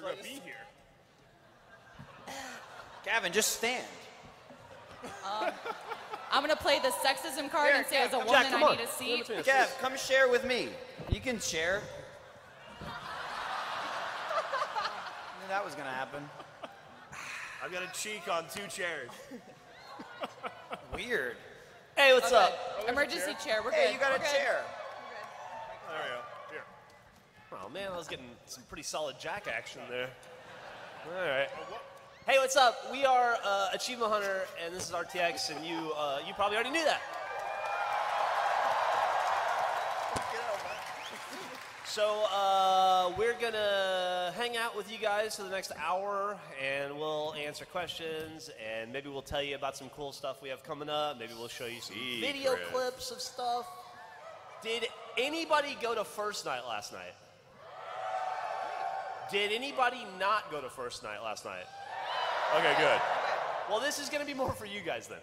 going to be here. Gavin, just stand. I'm going to play the sexism card and say, as a woman, Jack, come I on. need a seat. Gav, come share with me. You can share. Knew that was going to happen. I've got a cheek on 2 chairs. Weird. Hey, what's up? Emergency chair. We're good. Hey, you got We're a good. chair. There we go. Here. Oh, man, I was getting some pretty solid Jack action there. All right. Hey, what's up? We are Achievement Hunter, and this is RTX, and you probably already knew that. So we're going to hang out with you guys for the next hour, and we'll answer questions, and maybe we'll tell you about some cool stuff we have coming up. Maybe we'll show you some video clips of stuff. Did anybody go to first night last night? Did anybody not go to first night last night? Okay, good. Well, this is going to be more for you guys then.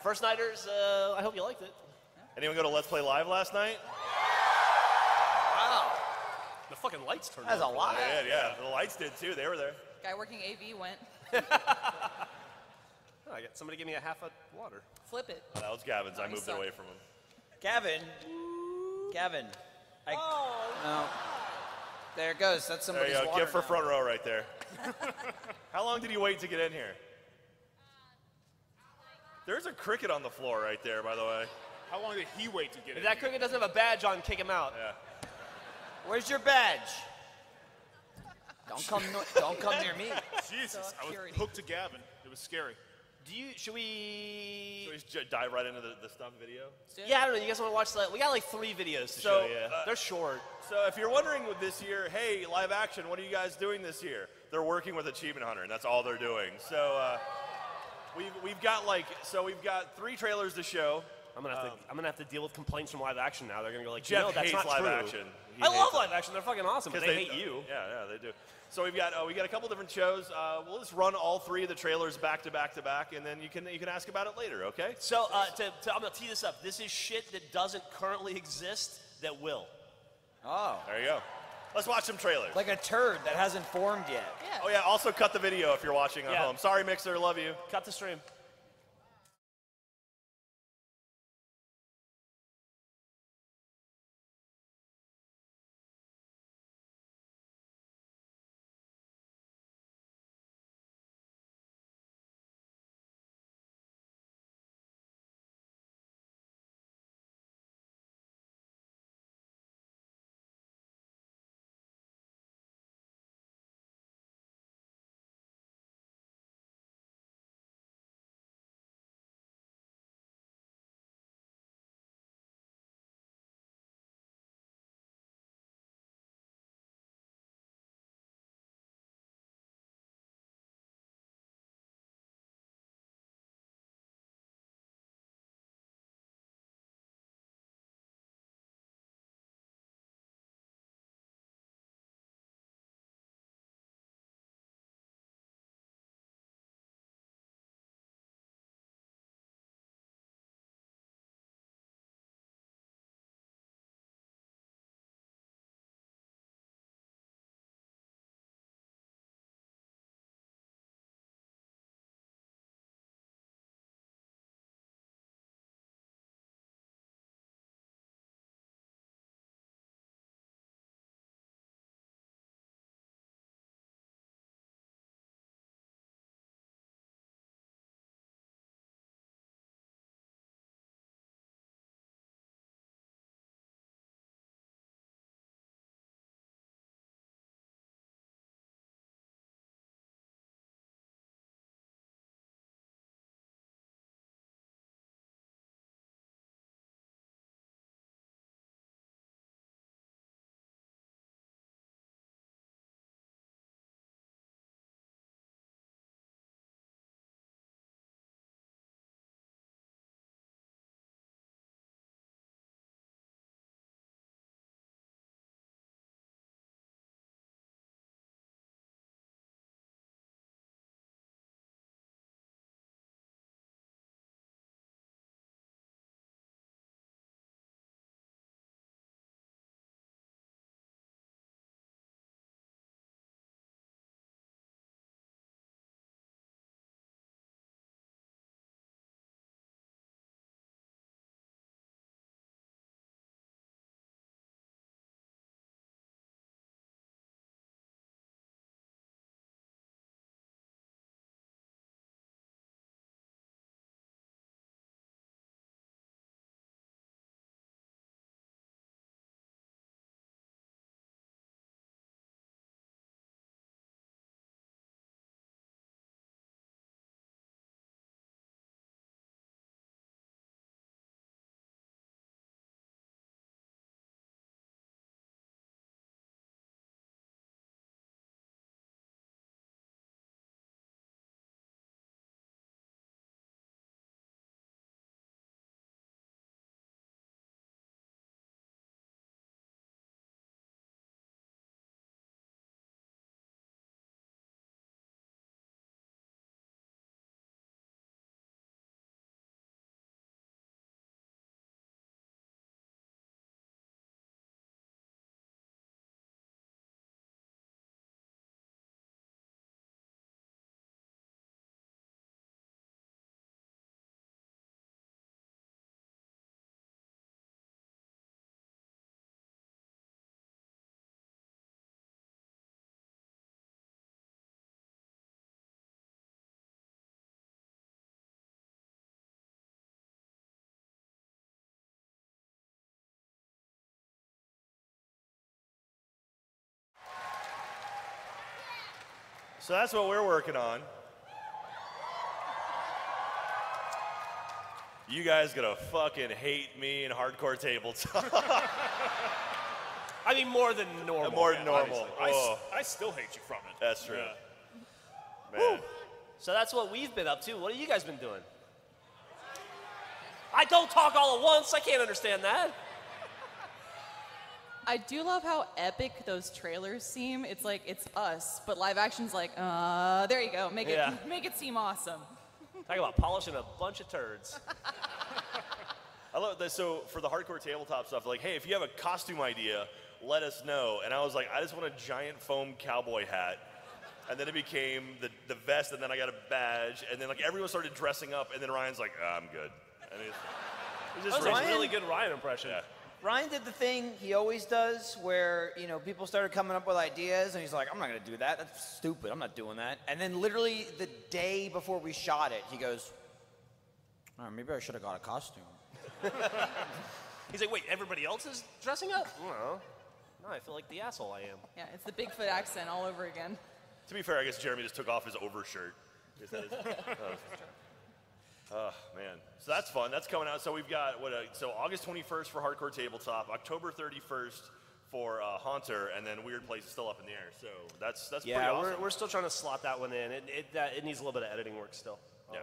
First nighters, I hope you liked it. Anyone go to Let's Play Live last night? Wow. The fucking lights turned That's on. a lot. They did, yeah. The lights did too. They were there. Guy working AV went. Oh, I got somebody give me a half a water. Flip it. That was Gavin's. I you moved it suck. away from him. Gavin. No. There it goes. That's There somebody's you go. water Gift for now. front row right there. How long did you wait to get in here? There's a cricket on the floor right there, by the way. How long did he wait to get If in? that cricket doesn't have a badge on, kick him out. Yeah. Where's your badge? Don't come near me. Jesus, I was Security. hooked to Gavin. It was scary. Should we? Should we just dive right into the stuff video? Yeah, I don't know. You guys want to watch that? We got like 3 videos to So, show you. They're short. So if you're wondering with this year, hey, live action, what are you guys doing this year? They're working with Achievement Hunter, and that's all they're doing. So we've got 3 trailers to show. I'm gonna have to deal with complaints from live action now. They're gonna go like, Jeff no, that's hates not live true. action. He I love hates live action. They're fucking awesome. But they hate you. Yeah, they do. So we got a couple different shows. We'll just run all 3 of the trailers back to back to back, and then you can ask about it later, okay? So I'm gonna tee this up. This is shit that doesn't currently exist that will. Oh. There you go. Let's watch some trailers. Like a turd that hasn't formed yet. Yeah. Oh yeah, also cut the video if you're watching at Yeah. home. Sorry, Mixer, love you. Cut the stream. So that's what we're working on. You guys gonna fucking hate me in hardcore tabletop. I mean, more than normal. More than normal. Obviously. Oh, I still hate you from it. that's true. Yeah. Man. So that's what we've been up to. What have you guys been doing? I don't talk all at once. I can't understand that. I do love how epic those trailers seem. It's like it's us, but live action's like, there you go. Make it seem awesome. Talk about polishing a bunch of turds. I love that. So for the hardcore tabletop stuff, like, hey, if you have a costume idea, let us know. And I was like, I just want a giant foam cowboy hat. And then it became the vest, and then I got a badge, and then like everyone started dressing up, and then Ryan's like, I'm good. And it's just That was a Ryan? really good Ryan impression. Yeah. Ryan did the thing he always does where, people started coming up with ideas and he's like, I'm not going to do that. That's stupid. I'm not doing that. And then literally the day before we shot it, he goes, oh, maybe I should have got a costume. He's like, wait, everybody else is dressing up? No, I feel like the asshole I am. Yeah, it's the Bigfoot accent all over again. To be fair, I guess Jeremy just took off his overshirt. Oh, man. So that's fun. That's coming out. So we've got, so August 21st for Hardcore Tabletop, October 31st for Haunter, and then Weird Place is still up in the air. So that's pretty awesome. we're still trying to slot that one in. It needs a little bit of editing work still. Yeah.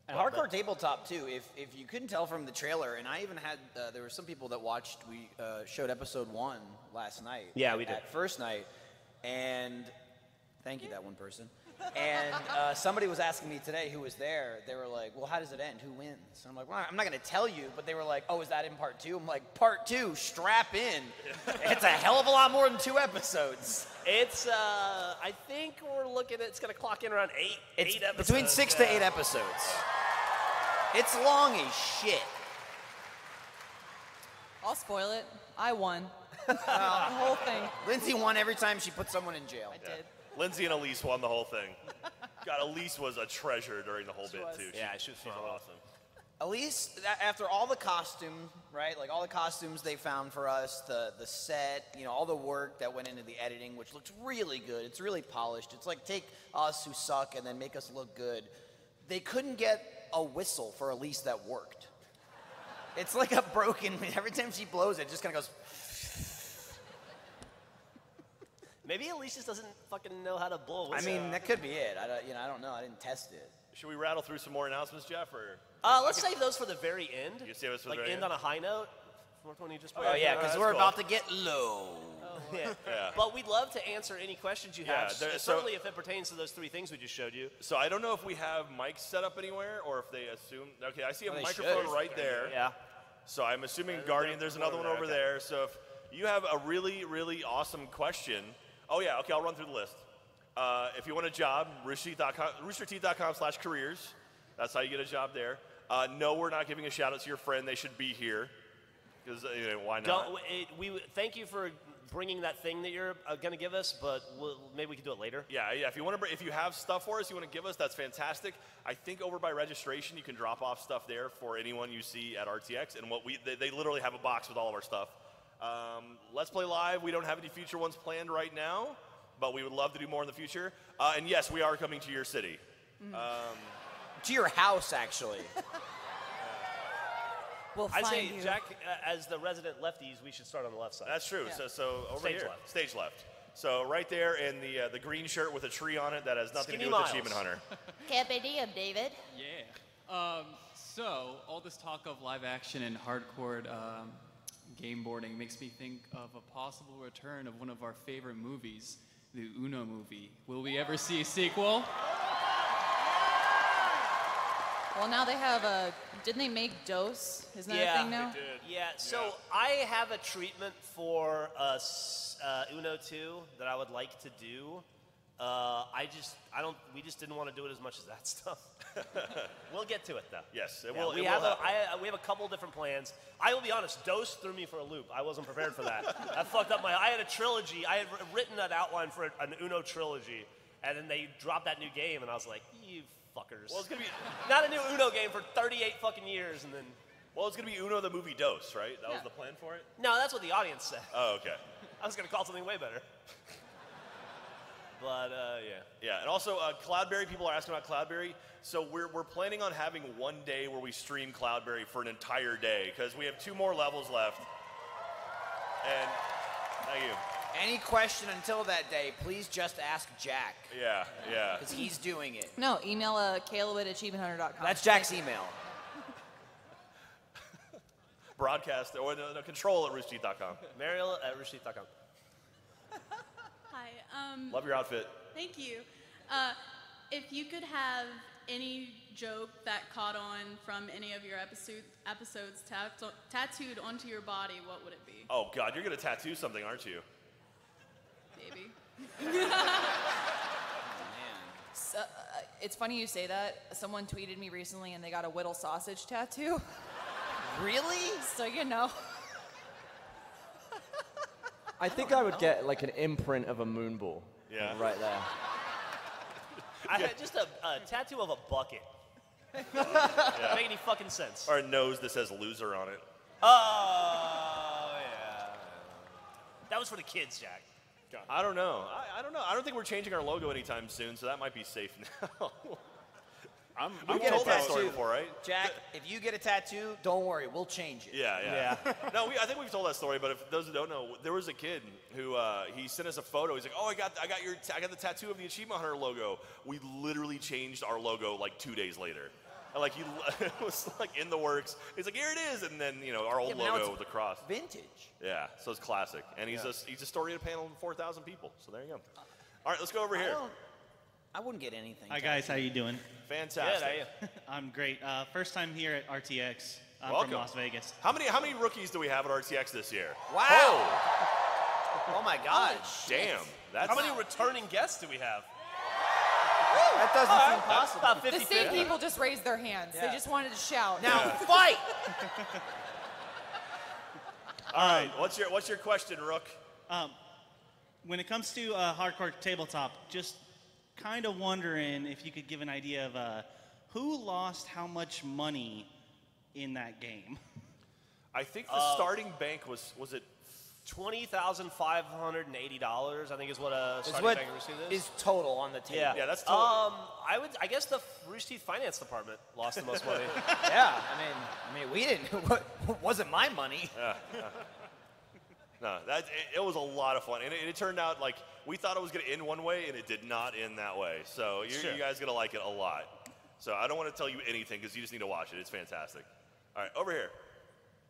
And Hardcore Tabletop, too, if you couldn't tell from the trailer, and I even had, there were some people that watched, we showed episode 1 last night. Yeah, we did. At first night, and thank you, that one person. And somebody was asking me today who was there. They were like, well, how does it end? Who wins? And I'm like, well, I'm not going to tell you. But they were like, oh, is that in part 2? I'm like, part 2, strap in. It's a hell of a lot more than 2 episodes. It's, I think we're looking at, it's going to clock in around eight episodes. Between 6 to 8 episodes. It's long as shit. I'll spoil it. I won. The whole thing. Lindsay won every time she put someone in jail. I did. Lindsay and Elise won the whole thing. God, Elise was a treasure during the whole bit, was. too. Yeah, she was she's phenomenal. awesome. Elise, after all the costume, right? Like all the costumes they found for us, the set, all the work that went into the editing, which looks really good. It's really polished. It's like take us who suck and then make us look good. They couldn't get a whistle for Elise that worked. It's like a broken, every time she blows it just kind of goes. Maybe Elise just doesn't fucking know how to blow a I whistle. mean, that could be it. I don't know. I didn't test it. Should we rattle through some more announcements, Jeff? Or Let's save those for the very end. You save us for the like very end end? on a high note. When you just Oh, yeah, because that's we're cool. about to get low. Yeah. Yeah. But we'd love to answer any questions you have, Yeah, certainly if it pertains to those 3 things we just showed you. So I don't know if we have mics set up anywhere or if they assume. Okay, I see a Well, they microphone should. right there. Yeah. So I'm assuming Guardian, there's another one over okay. there. So if you have a really, really awesome question, oh yeah, okay, I'll run through the list. If you want a job, roosterteeth.com/careers. That's how you get a job there. No, we're not giving a shout out to your friend. They should be here. Because why not? Thank you for bringing that thing that you're going to give us, but maybe we can do it later. Yeah. If you have stuff for us, you want to give us, that's fantastic. I think over by registration, you can drop off stuff there for anyone you see at RTX. And they literally have a box with all of our stuff. Let's Play Live. We don't have any future ones planned right now, but we would love to do more in the future. And yes, we are coming to your city. To your house, actually. We'll I'd find say, you. Jack, as the resident lefties, we should start on the left side. That's true. Yeah. So over Stage here, left. stage left. So right there in the green shirt with a tree on it that has nothing Skinny to do with Miles. Achievement Hunter. Carpe diem, David. Yeah. So all this talk of live action and hardcore game boarding makes me think of a possible return of one of our favorite movies, the Uno movie. Will we ever see a sequel? Well, now they have didn't they make DOS? Isn't that a thing now? Yeah, so I have a treatment for Uno 2 that I would like to do. We just didn't want to do it as much as that stuff. We'll get to it though. Yes, it Yeah, will. we have a couple different plans. I will be honest, DOS threw me for a loop. I wasn't prepared for that. I fucked up I had a trilogy. I had written an outline for an Uno trilogy, and then they dropped that new game, and I was like, you fuckers. Well, it's gonna be. Not a new Uno game for 38 fucking years, and then. Well, it's gonna be Uno the movie Dose, right? That was Yeah. the plan for it. No, that's what the audience said. Oh, okay. I was gonna call something way better. But but yeah. Yeah, and also Cloudberry. People are asking about Cloudberry. So we're planning on having one day where we stream Cloudberry for an entire day because we have 2 more levels left. And thank you. Any question until that day, please just ask Jack. Yeah. Because he's doing it. No, email Caleb@achievementhunter.com. That's Jack's email. Broadcast or no, control@roosterteeth.com. Mariel@roosterteeth.com. Hi. Love your outfit. Thank you. If you could have any joke that caught on from any of your episodes tattooed onto your body, what would it be? Oh God, you're gonna tattoo something, aren't you? Maybe. So, it's funny you say that. Someone tweeted me recently and they got a Whittle sausage tattoo. Really? So you know. I think I would get like an imprint of a moon ball. Yeah. Right there. I had just a tattoo of a bucket. Make any fucking sense. Or a nose that says loser on it. Oh, yeah. That was for the kids, Jack. I don't know. I don't know. I don't think we're changing our logo anytime soon, so that might be safe now. We've get a told that story tattoo. before, right? Jack, if you get a tattoo, don't worry, we'll change it. Yeah. No, I think we've told that story, but if those who don't know, there was a kid who he sent us a photo. He's like, "Oh, I got the tattoo of the Achievement Hunter logo." We literally changed our logo like 2 days later. And, like it was like in the works. He's like, "Here it is," and then our old Yeah, but now logo it's with the cross. Vintage. Yeah, so it's classic, and he's a story at a panel of 4,000 people. So there you go. All right, let's go over here. I wouldn't get anything. Hi guys, how you doing? Fantastic. Good, how are you? I'm great. First time here at RTX. I'm Welcome. from Las Vegas. How many rookies do we have at RTX this year? Wow. Oh my God. Damn. That's How many returning guests do we have? That doesn't seem possible. About The 50. same people just raised their hands. They Yeah. just wanted to shout. Now fight. All right. What's your question, Rook? When it comes to hardcore tabletop, just kind of wondering if you could give an idea of who lost how much money in that game. I think the starting bank was it $20,580, I think is what a Is starting what bank receipt is total on the table. Yeah. Yeah, that's total. I guess the Rooster Teeth Finance Department lost the most money. Yeah. I mean, we didn't. Wasn't my money. No, it was a lot of fun, and it turned out like we thought it was going to end one way, and it did not end that way. So you guys are going to like it a lot. So I don't want to tell you anything because you just need to watch it. It's fantastic. All right, over here.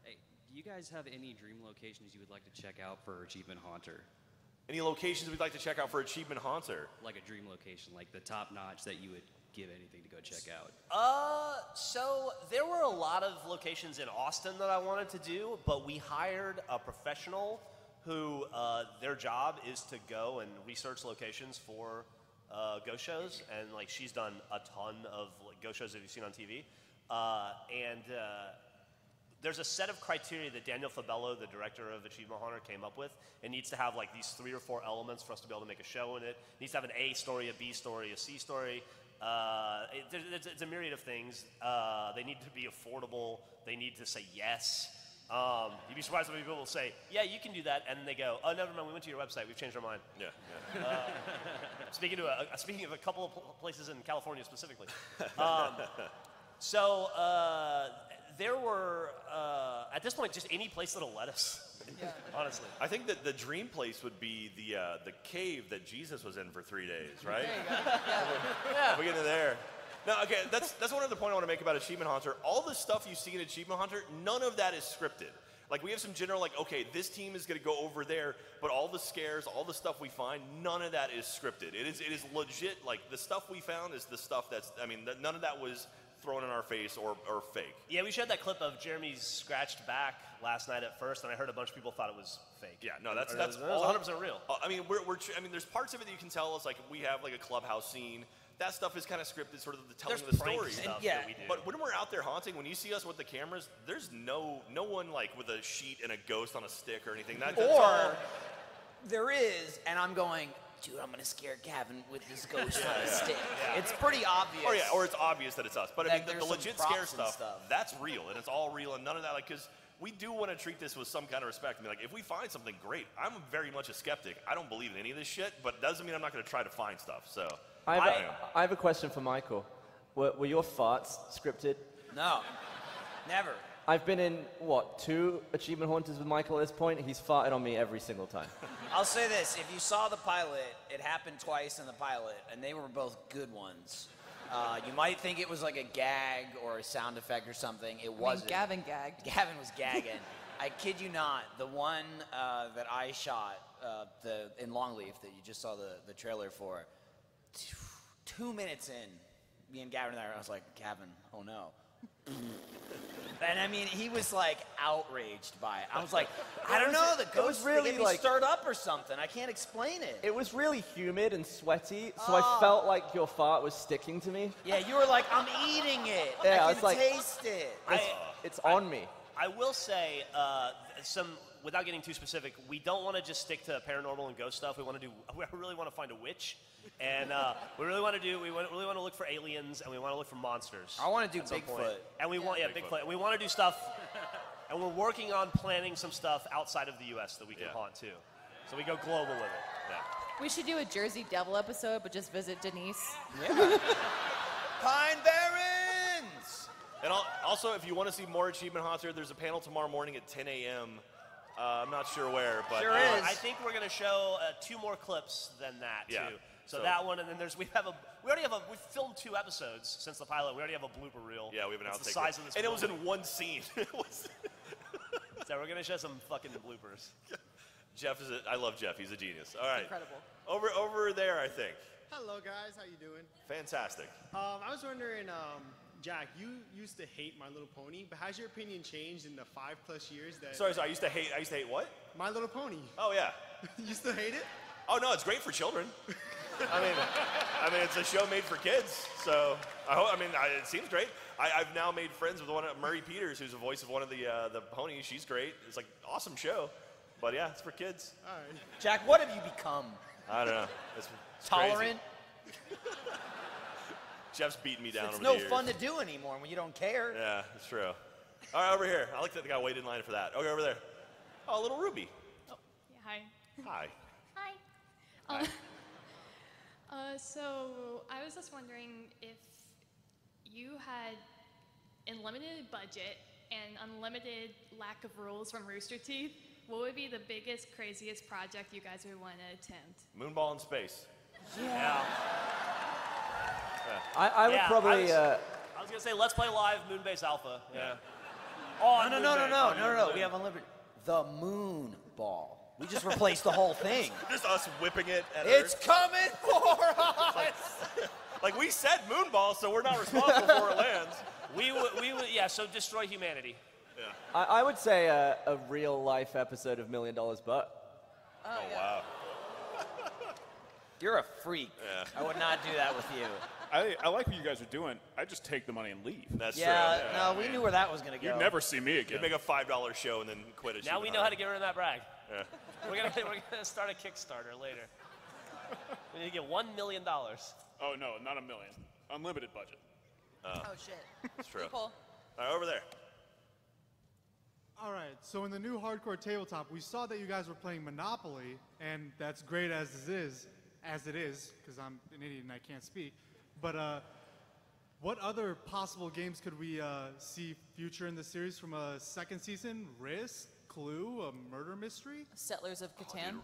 Hey, do you guys have any dream locations you would like to check out for Achievement Haunter? Any locations we'd like to check out for Achievement Haunter? Like a dream location, like the top notch that you would give anything to go check out? So there were a lot of locations in Austin that I wanted to do, but we hired a professional who their job is to go and research locations for ghost shows, and like she's done a ton of like ghost shows that you've seen on TV, and there's a set of criteria that Daniel Fabello, the director of Achievement Hunter, came up with. It needs to have like these 3 or 4 elements for us to be able to make a show in it. It needs to have an A story, a B story, a C story. It's a myriad of things. They need to be affordable. They need to say yes. You'd be surprised how many people will say, "Yeah, you can do that," and then they go, "Oh, never mind. We went to your website. We've changed our mind." Yeah. Speaking of a couple of places in California specifically. There were at this point just any place that'll let us. Honestly, I think that the dream place would be the cave that Jesus was in for 3 days, right? There you go. Yeah. We get into there. No, okay, that's one other point I want to make about Achievement Hunter. All the stuff you see in Achievement Hunter, none of that is scripted. Like, we have some general, like, okay, this team is going to go over there, but all the scares, all the stuff we find, none of that is scripted. It is legit, like, the stuff we found is the stuff that's, none of that was thrown in our face or fake. yeah, we showed that clip of Jeremy's scratched back last night at first, and I heard a bunch of people thought it was fake. Yeah, no, that's all 100% real. There's parts of it that you can tell us, like, we have, like, a clubhouse scene. That stuff is kind of scripted, sort of the telling There's of the prank story. stuff yeah, that we do. But when we're out there haunting, when you see us with the cameras, there's no one like with a sheet and a ghost on a stick or anything. That's all. Or there is, and I'm going, dude, I'm gonna scare Gavin with this ghost on a stick. It's pretty obvious. Or it's obvious that it's us. But I That mean, the there's some legit props scare and stuff, stuff. that's real, and it's all real, and none of that, like, because we do want to treat this with some kind of respect. I mean, like, if we find something great, I'm very much a skeptic. I don't believe in any of this shit, but it doesn't mean I'm not going to try to find stuff. So I have a question for Michael. Were your farts scripted? No, never. I've been in, 2 achievement hunters with Michael at this point. He's farted on me every single time. I'll say this, if you saw the pilot, it happened twice in the pilot, and they were both good ones. You might think it was like a gag or a sound effect or something. It wasn't. Gavin gagged. Gavin was gagging. I kid you not, the one that I shot in Longleaf that you just saw the trailer for, 2 minutes in, me and Gavin and I was like, Gavin, oh no. And I mean, he was like outraged by it. I was like, I don't know, the ghost really get me stirred up or something. I can't explain it. It was really humid and sweaty, so I felt like your fart was sticking to me. Yeah, you were like, I'm eating it. Yeah, I it's can like, taste it. It's on me. I will say, without getting too specific, we don't want to just stick to paranormal and ghost stuff. We really want to find a witch, and we really want to look for aliens, and we want to look for monsters. I want to do Bigfoot. And we want, Bigfoot. And we want to do stuff, and we're working on planning some stuff outside of the U.S. that we can haunt too. So we go global with it. Yeah. We should do a Jersey Devil episode, but just visit Denise. Yeah. Pine Barrens! And also, if you want to see more Achievement Hunter, there's a panel tomorrow morning at 10 a.m. I'm not sure where, but sure is. I think we're going to show 2 more clips than that too. So that one, and then we've filmed 2 episodes since the pilot. We already have a blooper reel. Yeah, we have an outtake. The size of this, and it was in one scene. So we're going to show some fucking bloopers. I love Jeff. He's a genius. All right. Incredible. Over there, I think. Hello, guys. How you doing? Fantastic. I was wondering, Jack, you used to hate My Little Pony, but has your opinion changed in the 5+ years that? Sorry. I used to hate what? My Little Pony. Oh yeah. You still hate it? Oh no, it's great for children. I mean, it's a show made for kids. So it seems great. I've now made friends with Murray Peters, who's the voice of one of the ponies. She's great. It's like awesome show. But yeah, it's for kids. All right. Jack, what have you become? I don't know. It's tolerant. Jeff's beating me down. It's over no the years. fun to do anymore when you don't care. Yeah, it's true. All right, over here. I like that the guy waited in line for that. Okay, over there. Oh, little Ruby. Oh, yeah, hi. Hi. Hi. So I was just wondering if you had unlimited budget and unlimited lack of rules from Rooster Teeth, what would be the biggest, craziest project you guys would want to attempt? Moonball in space. Yeah. I would probably. I was gonna say, let's play live Moonbase Alpha. Yeah. Oh, no. We have unlimited. The moon ball. We just replaced the whole thing. Just us whipping it at It's Earth. coming for us. Like we said moonball, so we're not responsible for it lands. We would, yeah. So destroy humanity. Yeah. I would say a real life episode of $1 Million Butt. Oh, Wow. You're a freak. Yeah. I would not do that with you. I like what you guys are doing. I just take the money and leave. That's true. true. No, we knew where that was going to go. You'd never see me again. You make a $5 show and then quit it. Now we know how to get rid of that brag. Yeah. We're gonna start a Kickstarter later. We need to get $1 million. Oh no, not $1 million. Unlimited budget. Oh shit. That's true. Loophole. All right, over there. All right. So in the new hardcore tabletop, we saw that you guys were playing Monopoly, and that's great as it is, because I'm an idiot and I can't speak. But what other possible games could we see future in the series from a second season? Risk, Clue, a murder mystery? Settlers of Catan.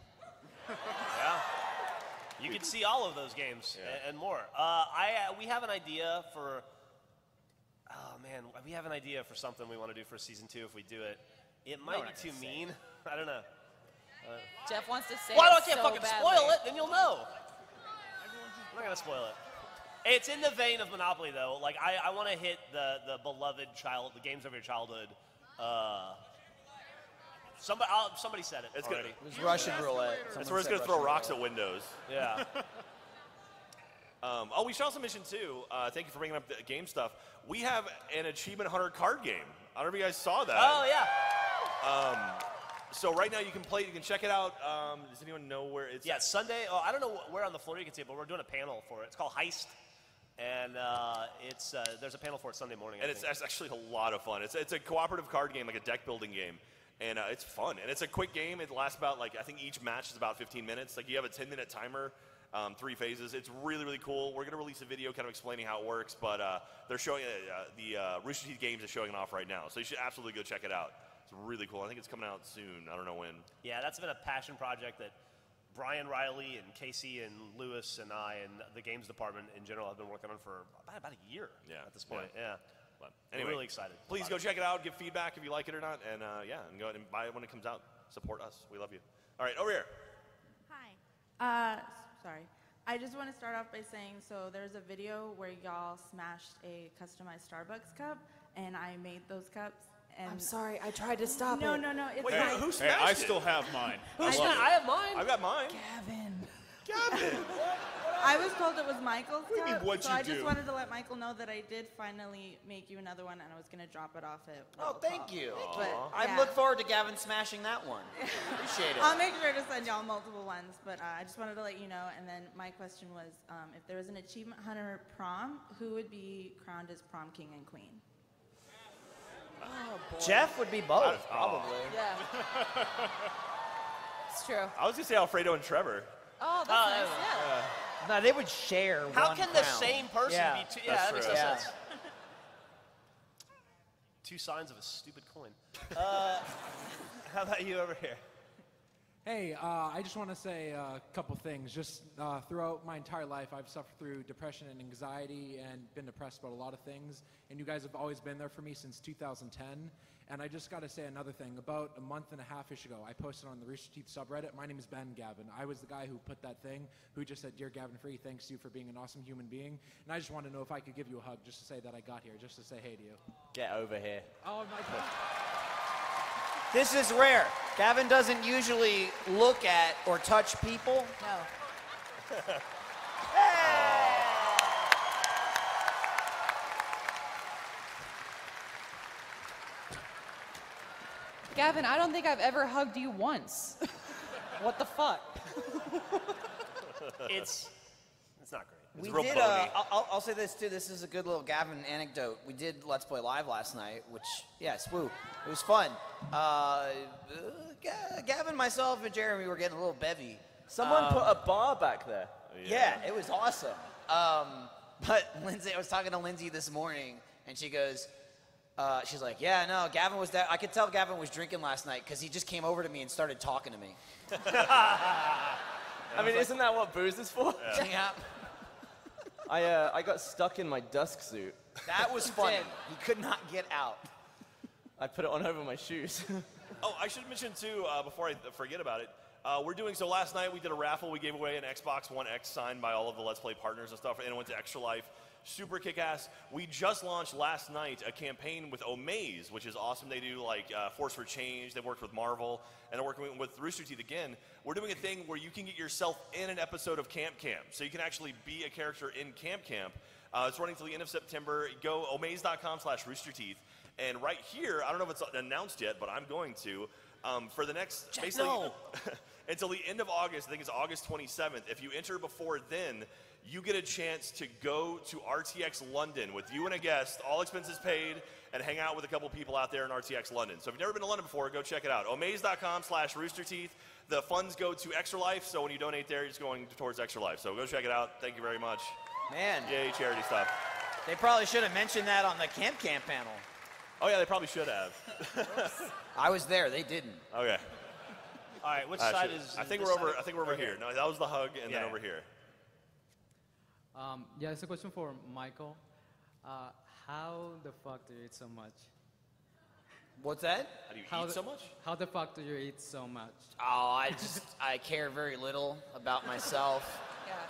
Yeah. You can see all of those games and more. We have an idea for. Oh man, we have an idea for something we want to do for season 2 if we do it. It might be too mean. I don't know. Jeff wants to say. Why it don't you so fucking badly. spoil it? Then you'll know. I'm not gonna spoil it. It's in the vein of Monopoly though. Like I want to hit the beloved the games of your childhood. Somebody said it It's already. It was Russian roulette. That's where it's going to throw rocks at windows. Yeah. We should also mention too, thank you for bringing up the game stuff. We have an Achievement Hunter card game. I don't know if you guys saw that. Oh, yeah. So right now you can check it out. Does anyone know where it's Yeah, Sunday. Oh, I don't know where on the floor you can see it, but we're doing a panel for it. It's called Heist. And there's a panel for it Sunday morning. And it's actually a lot of fun. It's a cooperative card game, like a deck building game. And it's fun. And it's a quick game. It lasts about, I think each match is about 15 minutes. Like, you have a 10-minute timer, 3 phases. It's really, really cool. We're going to release a video kind of explaining how it works. But they're showing the Rooster Teeth Games is showing it off right now. So you should absolutely go check it out. It's really cool. I think it's coming out soon. I don't know when. Yeah, that's been a passion project that Brian Riley and Casey and Lewis and I and the games department in general have been working on for about a year at this point. Yeah. But anyway, we're really excited. Please go check it out. Give feedback if you like it or not. And and go ahead and buy it when it comes out. Support us. We love you. All right, over here. Hi. Sorry. I just want to start off by saying, so there's a video where y'all smashed a customized Starbucks cup, and I made those cups. And I'm sorry, I tried to stop no, it. No, no, it's Wait, fine. who smashed I it? still have mine. I have mine. I've got mine. Gavin. I was told it was Michael's What do you mean, cup, what'd so you I just do? wanted to let Michael know that I did finally make you another one, and I was going to drop it off at Oh, roll thank call. you. But, I yeah. look forward to Gavin smashing that one. Appreciate it. I'll make sure to send y'all multiple ones, but I just wanted to let you know. And then my question was, if there was an Achievement Hunter prom, who would be crowned as prom king and queen? Oh, boy. Jeff would be both, probably. Yeah. It's true. I was going to say Alfredo and Trevor. Oh, that's nice. Yeah. No, they would share How one can the crown. same person Yeah. be two? Yeah, that makes no true. Yeah. sense. Two sides of a stupid coin. How about you over here? Hey, I just want to say a couple things. Just throughout my entire life, I've suffered through depression and anxiety and been depressed about a lot of things. And you guys have always been there for me since 2010. And I just got to say another thing. About a month and a half-ish ago, I posted on the Rooster Teeth subreddit. My name is Ben Gavin. I was the guy who put that thing, who just said, "Dear Gavin Free, thanks you for being an awesome human being." And I just want to know if I could give you a hug just to say that I got here, just to say hey to you. Get over here. Oh, my God. This is rare. Gavin doesn't usually look at or touch people. No. Gavin, I don't think I've ever hugged you once. What the fuck? It's not great. We real did. bony. I'll say this too. This is a good little Gavin anecdote. We did Let's Play Live last night, which yes, woo, it was fun. Gavin, myself, and Jeremy were getting a little bevy. Someone put a bar back there. Yeah, it was awesome. But Lindsay, I was talking to Lindsay this morning, and she goes, she's like, "Yeah, no, Gavin was there. I could tell Gavin was drinking last night because he just came over to me and started talking to me." I mean, isn't that what booze is for? Yeah. I got stuck in my dusk suit. That was funny. He could not get out. I put it on over my shoes. Oh, I should mention too, before I forget about it, we're doing, so last night we did a raffle. We gave away an Xbox One X signed by all of the Let's Play partners and stuff, and it went to Extra Life. Super kick-ass. We just launched last night a campaign with Omaze, which is awesome. They do like Force for Change. They've worked with Marvel, and they're working with Rooster Teeth again. We're doing a thing where you can get yourself in an episode of Camp Camp. So you can actually be a character in Camp Camp. It's running till the end of September. Go omaze.com/roosterteeth. And right here, I don't know if it's announced yet, but I'm going to, for the next, basically, until the end of August, I think it's August 27th, if you enter before then, you get a chance to go to RTX London with you and a guest, all expenses paid, and hang out with a couple people out there in RTX London. So if you've never been to London before, go check it out. omaze.com/roosterteeth. The funds go to Extra Life, so when you donate there, it's going towards Extra Life. So go check it out. Thank you very much. Man. Yay, charity stuff. They probably should have mentioned that on the Camp Camp panel. Oh, yeah, they probably should have. I was there. They didn't. Okay. All right, which side is? I think this we're over. side? I think we're over here. No, that was the hug, and then Yeah. over here. Yeah, it's a question for Michael. How the fuck do you eat so much? What's that? How do you eat so much? How the fuck do you eat so much? Oh, I care very little about myself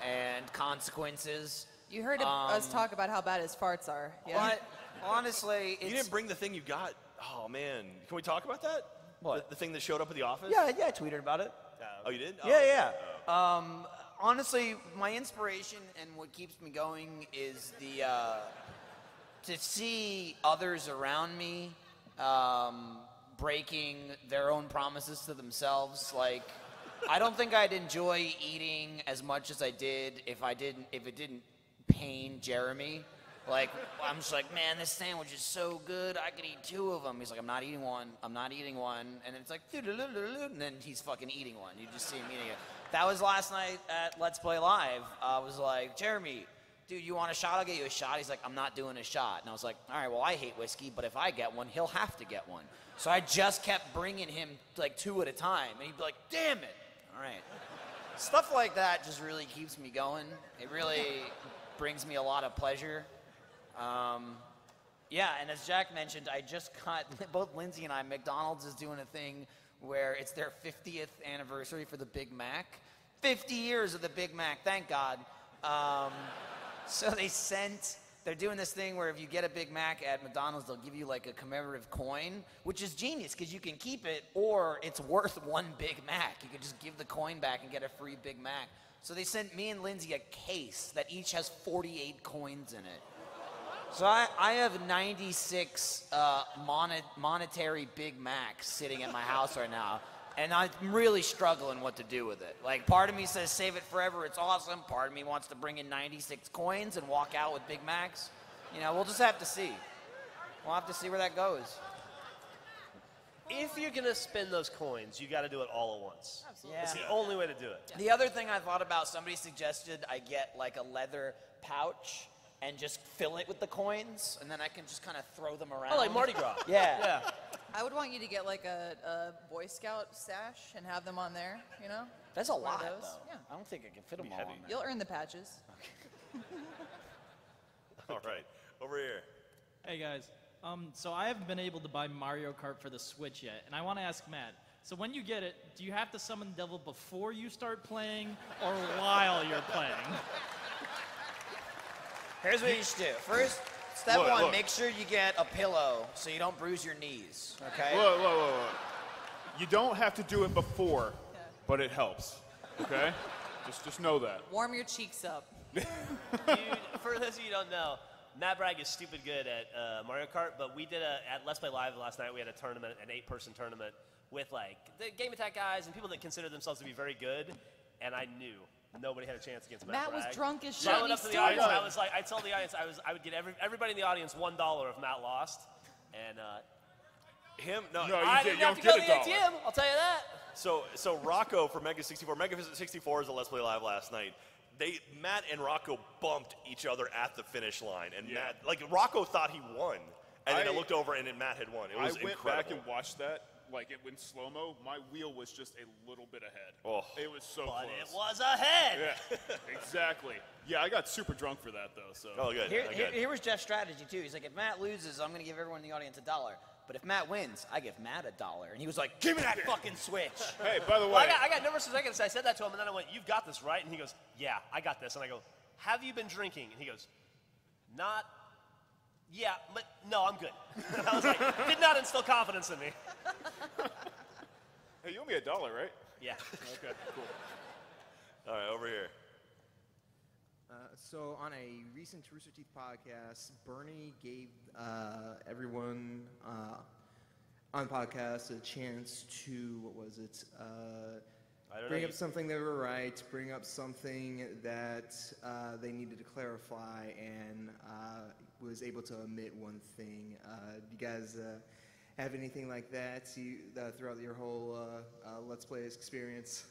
and consequences. You heard us talk about how bad his farts are. Yeah. But honestly, You didn't bring the thing you got. Oh man, can we talk about that? What? The thing that showed up at the office? Yeah, I tweeted about it. Oh, you did? Yeah. Honestly, my inspiration and what keeps me going is to see others around me breaking their own promises to themselves. Like, I don't think I'd enjoy eating as much as I did if it didn't pain Jeremy. Like, I'm just like, man, this sandwich is so good, I could eat 2 of them. He's like, I'm not eating one, I'm not eating one. And it's like, and then he's fucking eating one. You just see him eating it. That was last night at Let's Play Live. I was like, Jeremy, dude, you want a shot? I'll get you a shot. He's like, I'm not doing a shot. And I was like, all right, well, I hate whiskey, but if I get one, he'll have to get one. So I just kept bringing him like 2 at a time. And he'd be like, damn it. All right. Stuff like that just really keeps me going. It really brings me a lot of pleasure. Yeah, and as Jack mentioned, I just got, both Lindsay and I, McDonald's is doing a thing where it's their 50th anniversary for the Big Mac. 50 years of the Big Mac, thank God. So they're doing this thing where if you get a Big Mac at McDonald's, they'll give you like a commemorative coin, which is genius because you can keep it or it's worth 1 Big Mac. You can just give the coin back and get a free Big Mac. So they sent me and Lindsay a case that each has 48 coins in it. So I have 96 monetary Big Macs sitting at my house right now, and I'm really struggling what to do with it. Like, part of me says save it forever, it's awesome. Part of me wants to bring in 96 coins and walk out with Big Macs. You know, we'll just have to see. We'll have to see where that goes. If you're going to spend those coins, you got to do it all at once. Absolutely. It's the only way to do it. The other thing I thought about, somebody suggested I get like a leather pouch and just fill it with the coins, and then I can just kind of throw them around. Oh, like Mardi Gras. Yeah. I would want you to get like a Boy Scout stash and have them on there, you know? That's a One of lot, those. though. Yeah. I don't think I can fit them all on there. You'll earn the patches. All right, over here. Hey guys, so I haven't been able to buy Mario Kart for the Switch yet, and I want to ask Matt. So when you get it, do you have to summon the devil before you start playing, or while you're playing? Here's what you should do. First, step one, make sure you get a pillow so you don't bruise your knees, okay? Look. You don't have to do it before, but it helps, okay? Just know that. Warm your cheeks up. Dude, for those of you who don't know, Matt Bragg is stupid good at Mario Kart, but we did at Let's Play Live last night, we had a tournament, an 8-person tournament with like the Game Attack guys and people that consider themselves to be very good, and I knew nobody had a chance against Matt Bragg. Matt was drunk as shit. So I went up to the audience, I was like, I told the audience I would get everybody in the audience $1 if Matt lost, and No, you didn't have to go to the ATM, I'll tell you that. So Rocco from Mega 64 is a Let's Play Live last night. Matt and Rocco bumped each other at the finish line, and Matt, like Rocco thought he won, and then I looked over and then Matt had won. It was incredible. incredible. Back and watched that. Like it went slow-mo, my wheel was just a little bit ahead. Oh. It was so But close. it was ahead. Yeah, exactly. Yeah, I got super drunk for that, though. So. Oh, good. Here was Jeff's strategy, too. He's like, if Matt loses, I'm going to give everyone in the audience $1. But if Matt wins, I give Matt $1. And he was like, give me that fucking Switch. Hey, by the way. Well, I got nervous for a second, so I said that to him, and then I went, you've got this, right? And he goes, yeah, I got this. And I go, have you been drinking? And he goes, not. Yeah, but no, I'm good. And I was like, did not instill confidence in me. Hey, you owe me $1, right? Yeah. Okay, cool. All right, over here. So on a recent Rooster Teeth podcast, Bernie gave everyone on the podcast a chance to, bring up something they were right, bring up something that they needed to clarify, and was able to omit one thing. Do you guys have anything like that throughout your whole Let's Play experience?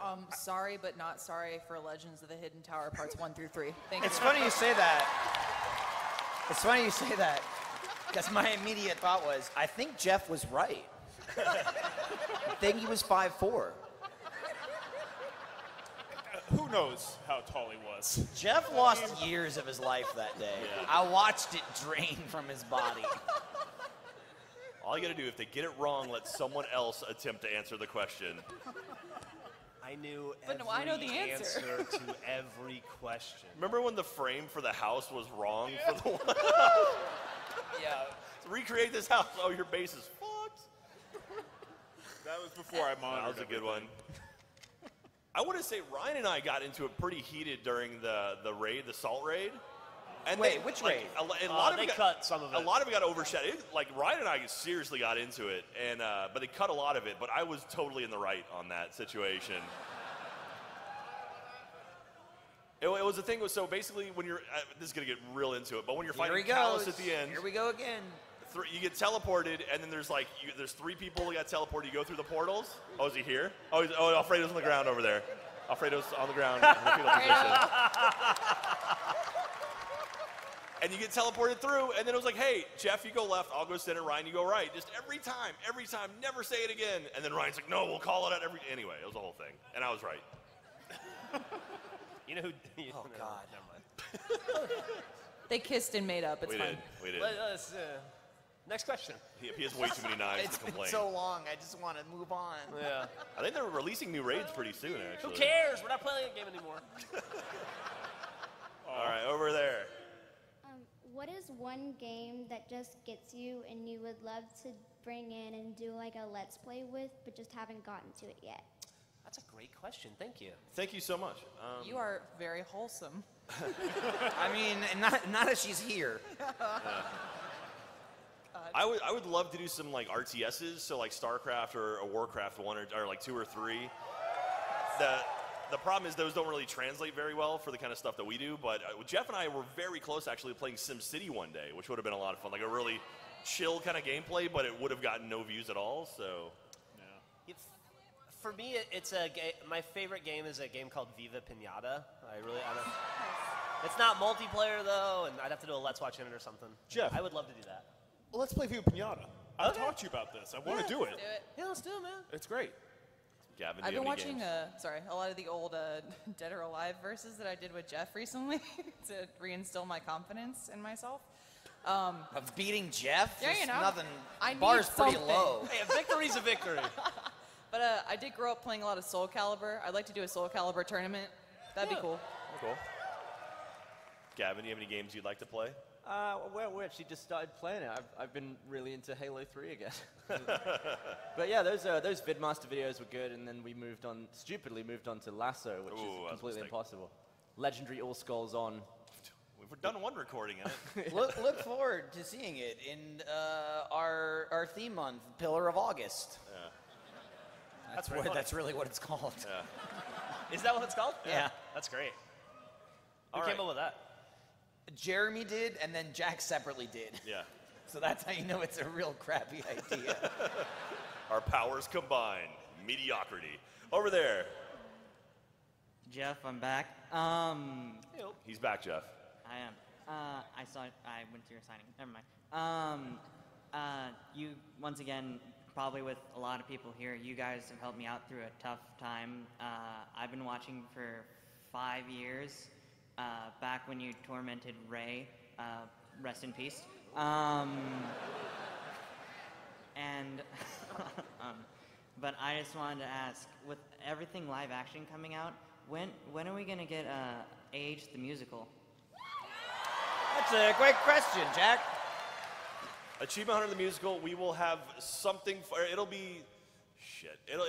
Oh, man. Sorry, but not sorry for Legends of the Hidden Tower parts 1 through 3. Thank you. It's funny you say that. It's funny you say that. Because my immediate thought was, I think Jeff was right. I think he was 5'4". Who knows how tall he was? Jeff lost years of his life that day. Yeah. I watched it drain from his body. All you got to do, if they get it wrong, let someone else attempt to answer the question. I knew But no, I know the answer. to every question. Remember when the frame for the house was wrong for the one? Yeah. So recreate this house. Oh, your base is fucked. That was before I monitored. That was a good one. I want to say Ryan and I got into it pretty heated during the raid, the salt raid. And Wait, which raid? A lot of they it cut some of it. A lot of it got overshadowed. Like Ryan and I seriously got into it, and but they cut a lot of it. But I was totally in the right on that situation. It was the thing was, so basically when you're, this is going to get real into it, but when you're Here fighting he Callus goes. at the end. Here we go again. You get teleported, and then there's there's 3 people who got teleported. You go through the portals. Oh, is he here? Oh, Alfredo's on the ground over there. Alfredo's on the ground in the fetal position. And you get teleported through, and then it was like, hey, Jeff, you go left, I'll go center, Ryan, you go right. Just every time, never say it again. And then Ryan's like, no, we'll call it out anyway, it was a whole thing. And I was right. You know who? Oh, God. Never mind. They kissed and made up. It's fine. We did. Let's, next question. He has way too many knives It's to been complain. so long. I just want to move on. Yeah. I think they're releasing new raids pretty soon, actually. Who cares? We're not playing a game anymore. All right, over there. What is one game that just gets you and you would love to bring in and do like a Let's Play with, but just haven't gotten to it yet? That's a great question. Thank you. Thank you so much. You are very wholesome. I mean, not as she's here. I would love to do some like RTSs, so like StarCraft or a Warcraft 1 or like 2 or 3. The problem is those don't really translate very well for the kind of stuff that we do, but Jeff and I were very close actually playing SimCity one day, which would have been a lot of fun, like a really chill kind of gameplay, but it would have gotten no views at all, so. For me, it's my favorite game is a game called Viva Pinata. It's not multiplayer though, and I'd have to do a Let's Watch in it or something. Jeff. I would love to do that. Well, let's play Viva Pinata. I've talked to you about this. I want to do it. Yeah, let's do it, man. It's great. Gavin, I've been watching, a lot of the old Dead or Alive verses that I did with Jeff recently to reinstill my confidence in myself. Of beating Jeff? Yeah, There's you know. nothing. I need Bar's pretty something. low. Hey, a victory's a victory. But I did grow up playing a lot of Soul Calibur. I'd like to do a Soul Calibur tournament. That'd be cool. Cool. Gavin, do you have any games you'd like to play? Well, we actually just started playing it. I've been really into Halo 3 again. But yeah, those VidMaster videos were good, and then we stupidly moved on to Lasso, which is completely impossible. Legendary All Skulls on. We've done one recording in it. look forward to seeing it in our theme month, Pillar of August. Yeah. That's really what it's called. Yeah. Is that what it's called? Yeah. That's great. Who All came right. up with that? Jeremy did, and then Jack separately did. Yeah. So that's how you know it's a real crappy idea. Our powers combined. Mediocrity. Over there. Jeff, I'm back. He's back, Jeff. I am. I went to your signing. Never mind. You, once again, probably with a lot of people here, you guys have helped me out through a tough time. I've been watching for 5 years, back when you tormented Ray. Rest in peace. But I just wanted to ask, with everything live action coming out, when are we gonna get Age the musical? That's a great question, Jack. Achievement Hunter the musical, we will have something for it'll be shit. Well,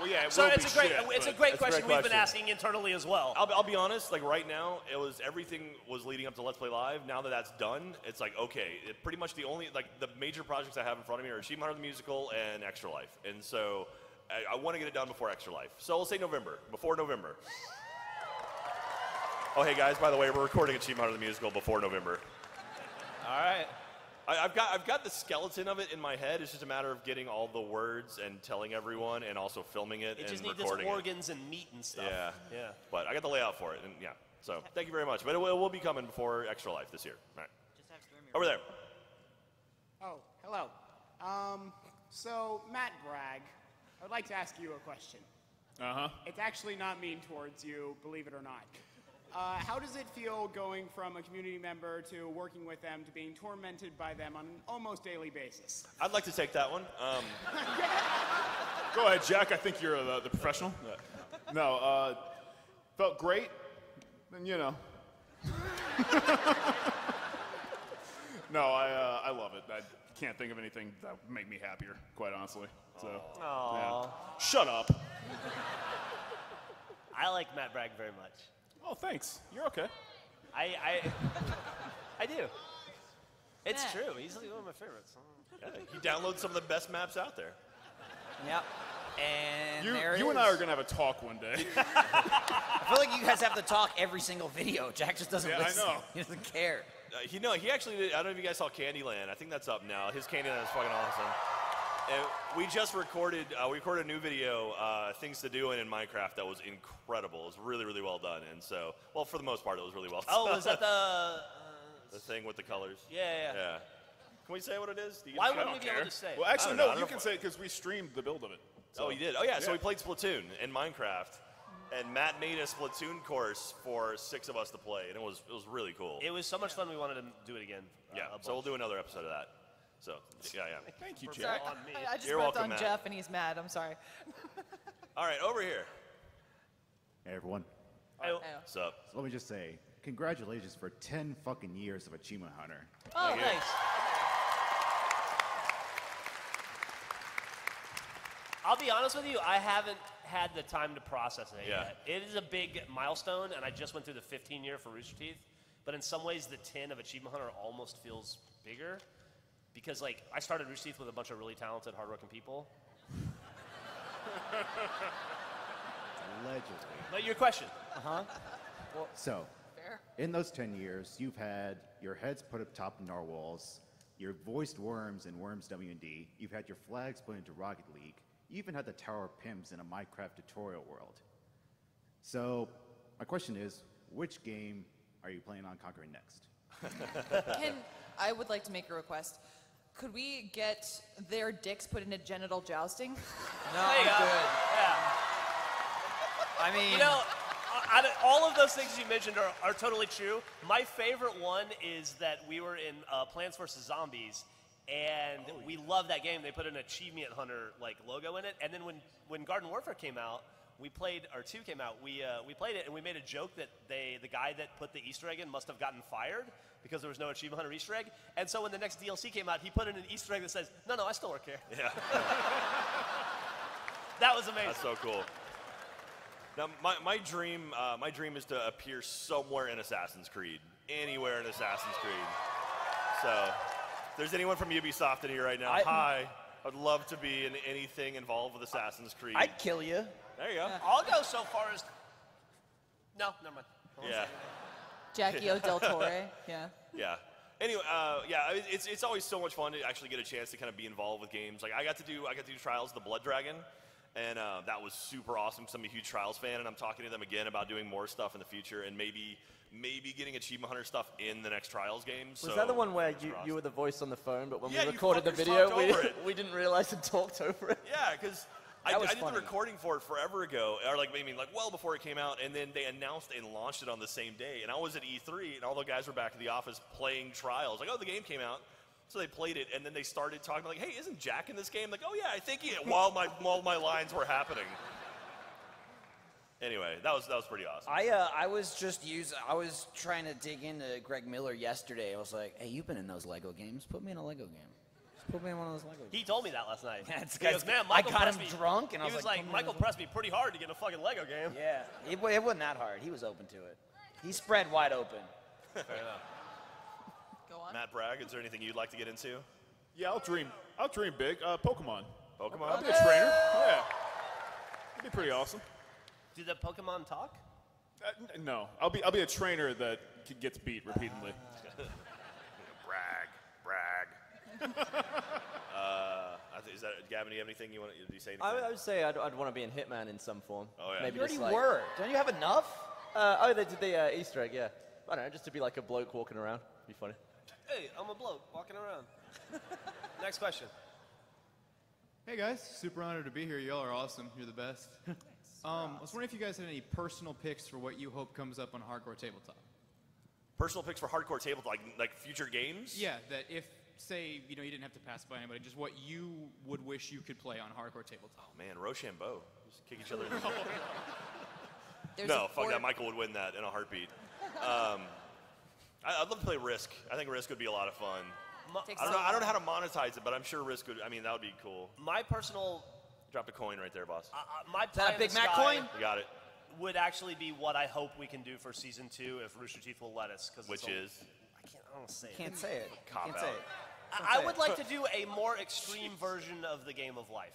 yeah, it So will it's be a great, shit, it's a but great it's question we've been asking internally as well. I'll be honest, like right now, everything was leading up to Let's Play Live. Now that that's done, it's like, okay, pretty much the major projects I have in front of me are Achievement Hunter the musical and Extra Life. And so I want to get it done before Extra Life. So we'll say November, before November. Oh, hey guys, by the way, we're recording Achievement Hunter the musical before November. All right. I've got the skeleton of it in my head. It's just a matter of getting all the words and telling everyone, and also filming it It and just needs its recording it. organs and meat and stuff. Yeah, Yeah. But I got the layout for it, and yeah. So thank you very much. But it will be coming before Extra Life this year. All right. Over there. Oh, hello. So, Matt Bragg, I would like to ask you a question. Uh-huh. It's actually not mean towards you, believe it or not. How does it feel going from a community member to working with them to being tormented by them on an almost daily basis? I'd like to take that one. Go ahead, Jack. I think you're the professional. No, felt great. And, you know. No, I love it. I can't think of anything that would make me happier, quite honestly. So, yeah. Shut up. I like Matt Bragg very much. Oh, thanks. You're okay. I do. It's Yeah. true. He's one of my favorites. Yeah, he downloads some of the best maps out there. Yep. And You, there it you is. and I are gonna have a talk one day. I feel like you guys have to talk every single video. Jack just doesn't Yeah, I listen. know. He doesn't care. He actually did. I don't know if you guys saw Candyland. I think that's up now. His Candyland is fucking awesome. And we just recorded. We recorded a new video, things to do in Minecraft, that was incredible. It was really, really well done. And so, well, for the most part, it was really well done. Oh, was that the thing with the colors? Yeah. Can we say what it is? Do you Why guys- wouldn't I we don't be able care. to say it? Well, actually, I don't know. I no. don't You know can if- say it because we streamed the build of it. Oh, you did? Oh, yeah. So we played Splatoon in Minecraft. And Matt made a Splatoon course for 6 of us to play, and it was really cool. It was so much fun. We wanted to do it again. Yeah, so we'll do another episode of that. So, yeah. Thank you, Sorry, Jack. I just You're ripped welcome, on Matt. Jeff, and he's mad. I'm sorry. All right, over here. Hey, everyone. Hey. What's up? So let me just say, congratulations for 10 fucking years of Achievement Hunter. Oh, nice. I'll be honest with you, I haven't had the time to process it yet. It is a big milestone, and I just went through the 15-year for Rooster Teeth, but in some ways the 10 of Achievement Hunter almost feels bigger, because like I started Rooster Teeth with a bunch of really talented, hardworking people. Allegedly. But your question. So, in those 10 years, you've had your heads put up top of narwhals, you've voiced worms in Worms W&D, you've had your flags put into Rocket League, you even had the Tower of Pimps in a Minecraft tutorial world. So, my question is, which game are you planning on conquering next? I would like to make a request. Could we get their dicks put into genital jousting? No, There you go. Yeah. I mean, You know, all of those things you mentioned are totally true. My favorite one is that we were in Plants vs. Zombies, and we love that game. They put an Achievement Hunter like logo in it, and then when Garden Warfare came out, we played, or 2 came out, we played it, and we made a joke that the guy that put the Easter egg in must have gotten fired because there was no Achievement Hunter Easter egg. And so when the next DLC came out, he put in an Easter egg that says, "No, I still work here." Yeah. That was amazing. That's so cool. Now, my dream is to appear somewhere in Assassin's Creed, anywhere in Assassin's Creed. So, if there's anyone from Ubisoft in here right now, hi. I'd love to be in anything involved with Assassin's Creed. I'd kill you. There you go. I'll go so far as. No, never mind. Yeah. Jackie O. Del Torre. Yeah. Yeah. Anyway, it's always so much fun to actually get a chance to kind of be involved with games. Like I got to do Trials of the Blood Dragon, and that was super awesome because I'm a huge Trials fan, and I'm talking to them again about doing more stuff in the future, and maybe getting Achievement Hunter stuff in the next Trials game. Was that the one where you were the voice on the phone, but when Yeah, we you recorded the fuckers video, talked over it. we didn't realize and talked over it? Yeah, because I That was did the funny. recording for it forever ago, or well before it came out, and then they announced and launched it on the same day. And I was at E3, and all the guys were back at the office playing Trials. Like, oh, the game came out. So they played it, and then they started talking like, hey, isn't Jack in this game? Like, oh yeah, I think he, while my lines were happening. Anyway, that was pretty awesome. I was trying to dig into Greg Miller yesterday. I was like, hey, you've been in those Lego games. Put me in a Lego game. Just put me in one of those Lego games. He told me that last night. Yeah, it's He goes, man, Michael I got pressed him me." drunk, and I he was was like, "Put me in Michael one of pressed me pretty hard to get in a fucking Lego game. Yeah, it wasn't that hard. He was open to it. He spread wide open. Fair enough. Go on. Matt Bragg, is there anything you'd like to get into? Yeah, I'll dream big. Pokemon. Pokemon? I'll be a trainer. Yeah. It'd be pretty awesome. Do the Pokemon talk? No, I'll be a trainer that gets beat repeatedly. Brag. Is that Gavin? Do you have anything you want to say? I would say I'd want to be in Hitman in some form. Oh yeah. Maybe You already just like, were. Don't you have enough? they did the Easter egg, yeah. I don't know, just to be like a bloke walking around. Be funny. Hey, I'm a bloke walking around. Next question. Hey guys, super honored to be here. Y'all are awesome. You're the best. I was wondering if you guys had any personal picks for what you hope comes up on Hardcore Tabletop. Personal picks for hardcore tabletop, like future games? Yeah, that if, say, you didn't have to pass by anybody, just what you would wish you could play on Hardcore Tabletop. Oh man, Rochambeau. Just kick each other. There's No, a fuck fort- that. Michael would win that in a heartbeat. I'd love to play Risk. I think Risk would be a lot of fun. I don't know how to monetize it, but I'm sure Risk would. I mean, that would be cool. My personal. Dropped a coin right there, boss. My Is that a pie in Big the Mac sky coin? You got it. Would actually be what I hope we can do for season 2 if Rooster Teeth will let us. Which is? I don't say it. Can't say it. Cop Can't out. say it. I would like to do a more extreme version of the game of life.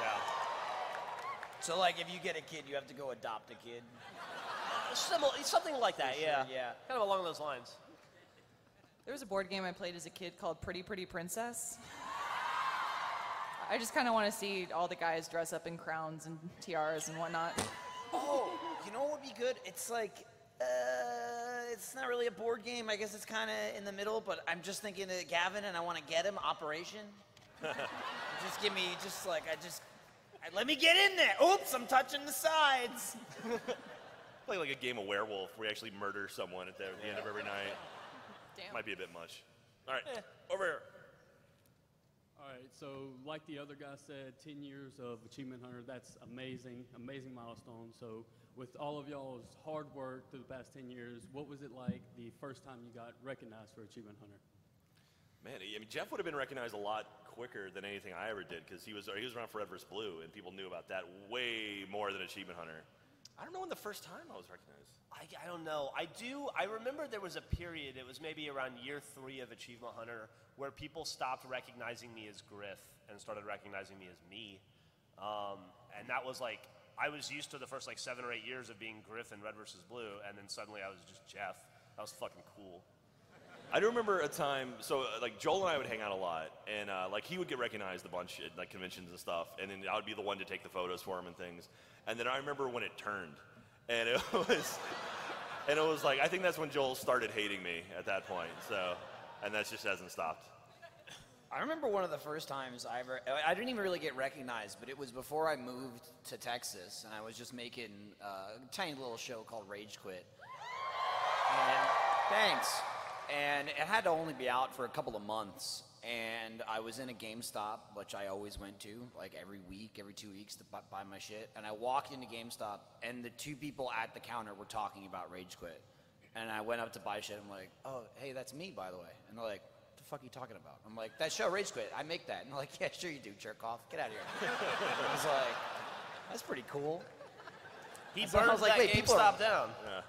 Yeah. So, like, if you get a kid, you have to go adopt a kid. Something like that, yeah. Yeah. Kind of along those lines. There was a board game I played as a kid called Pretty Pretty Princess. I just kind of want to see all the guys dress up in crowns and tiaras and whatnot. Oh, you know what would be good? It's like, it's not really a board game. I guess it's kind of in the middle, but I'm just thinking of Gavin and I want to get him. Operation. Just give me, let me get in there. Oops, I'm touching the sides. Play like a game of werewolf where you actually murder someone at the end of every night. Damn. Might be a bit much. All right, over here. All right, so like the other guy said, 10 years of Achievement Hunter, that's amazing, amazing milestone. So with all of y'all's hard work through the past 10 years, what was it like the first time you got recognized for Achievement Hunter? Man, I mean, Jeff would have been recognized a lot quicker than anything I ever did because he was around for Red vs. Blue, and people knew about that way more than Achievement Hunter. I don't know when the first time I was recognized. I don't know. I remember there was a period, it was maybe around year 3 of Achievement Hunter, where people stopped recognizing me as Griff and started recognizing me as me. And that was like, I was used to the first like 7 or 8 years of being Griff in Red vs. Blue, and then suddenly I was just Jeff. That was fucking cool. I do remember a time, so like Joel and I would hang out a lot, and like he would get recognized a bunch at like conventions and stuff, and then I would be the one to take the photos for him and things. And then I remember when it turned, and it was like, I think that's when Joel started hating me at that point, so, and that just hasn't stopped. I remember one of the first times I didn't even really get recognized, but it was before I moved to Texas, and I was just making a tiny little show called Rage Quit. And thanks. And it had to only be out for a couple of months, and I was in a GameStop, which I always went to, like every week, every 2 weeks to buy my shit, and I walked into GameStop, and the 2 people at the counter were talking about Rage Quit. And I went up to buy shit, I'm like, oh, hey, that's me, by the way. And they're like, what the fuck are you talking about? I'm like, that show, Rage Quit, I make that. And they're like, yeah, sure you do, jerk off, get out of here. I was like, that's pretty cool. He burned that GameStop down. Yeah.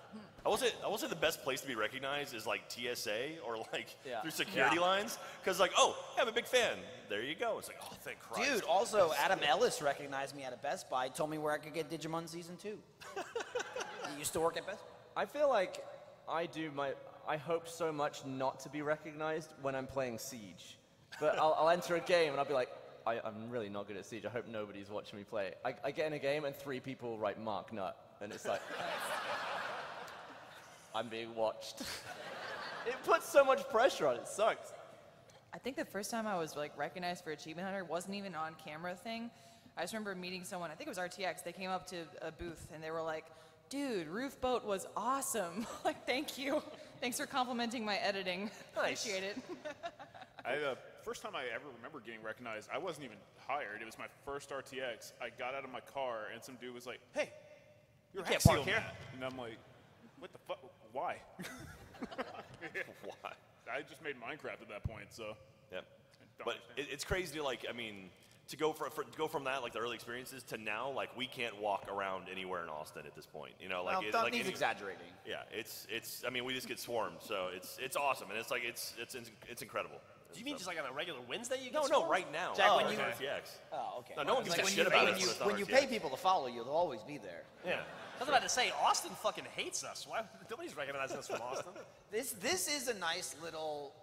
I will say the best place to be recognized is like TSA or like through security Yeah. lines, because like, oh, yeah, I'm a big fan. There you go. It's like, oh, thank Christ. Dude, also, Adam Ellis recognized me at a Best Buy, told me where I could get Digimon Season 2. He used to work at Best Buy. I feel like I hope so much not to be recognized when I'm playing Siege. But I'll enter a game and I'll be like, I'm really not good at Siege. I hope nobody's watching me play. I get in a game and 3 people write Mark Nut. And it's like, I'm being watched. It puts so much pressure on it. It sucks. I think the first time I was like recognized for Achievement Hunter wasn't even on camera thing. I just remember meeting someone, I think it was RTX, they came up to a booth and they were like, dude, Roof Boat was awesome. Like, thank you. Thanks for complimenting my editing. Nice. Appreciate it. First time I ever remember getting recognized, I wasn't even hired. It was my first RTX. I got out of my car and some dude was like, hey, you're You can't park Axial here. Matt. And I'm like, what the fuck? Why? Why? I just made Minecraft at that point, so. Yeah. But it's crazy to like, I mean, to go from that, like the early experiences, to now, like we can't walk around anywhere in Austin at this point. You know, like Well, don't need exaggerating. Yeah, it's. I mean, we just get swarmed, so it's awesome, and it's like it's incredible. Do you mean just like on a regular Wednesday you get No, swarmed? right now. Jack, when you RTX. Oh, okay. No, no one gives Like a shit about us when you pay people to follow you, they'll always be there. Yeah. I was about to say, Austin fucking hates us. Why? Nobody's recognizing us from Austin. This is a nice little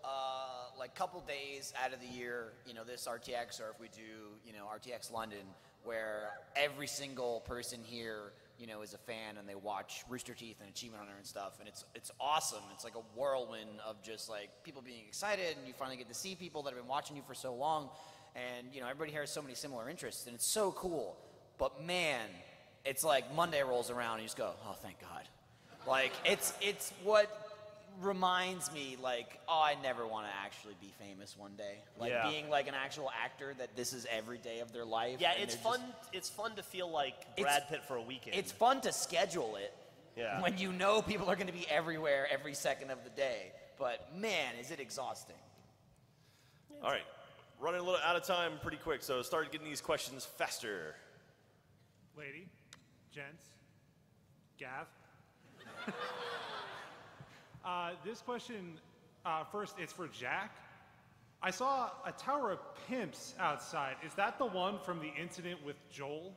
like couple days out of the year, you know, this RTX, or if we do, you know, RTX London, where every single person here, you know, is a fan and they watch Rooster Teeth and Achievement Hunter and stuff, and it's awesome. It's like a whirlwind of just like people being excited, and you finally get to see people that have been watching you for so long, and you know, everybody here has so many similar interests, and it's so cool. But man, it's like Monday rolls around and you just go, oh, thank God. Like it's what reminds me, like, oh, I never want to actually be famous one day. Like being like an actual actor that this is every day of their life. Yeah, and it's they're fun. It's fun to feel like Brad Pitt for a weekend. It's fun to schedule it. Yeah. When you know people are going to be everywhere every second of the day. But man, is it exhausting. All right, running a little out of time pretty quick, so start getting these questions faster. Lady, gents, Gav. This question, first, it's for Jack. I saw a tower of pimps outside. Is that the one from the incident with Joel?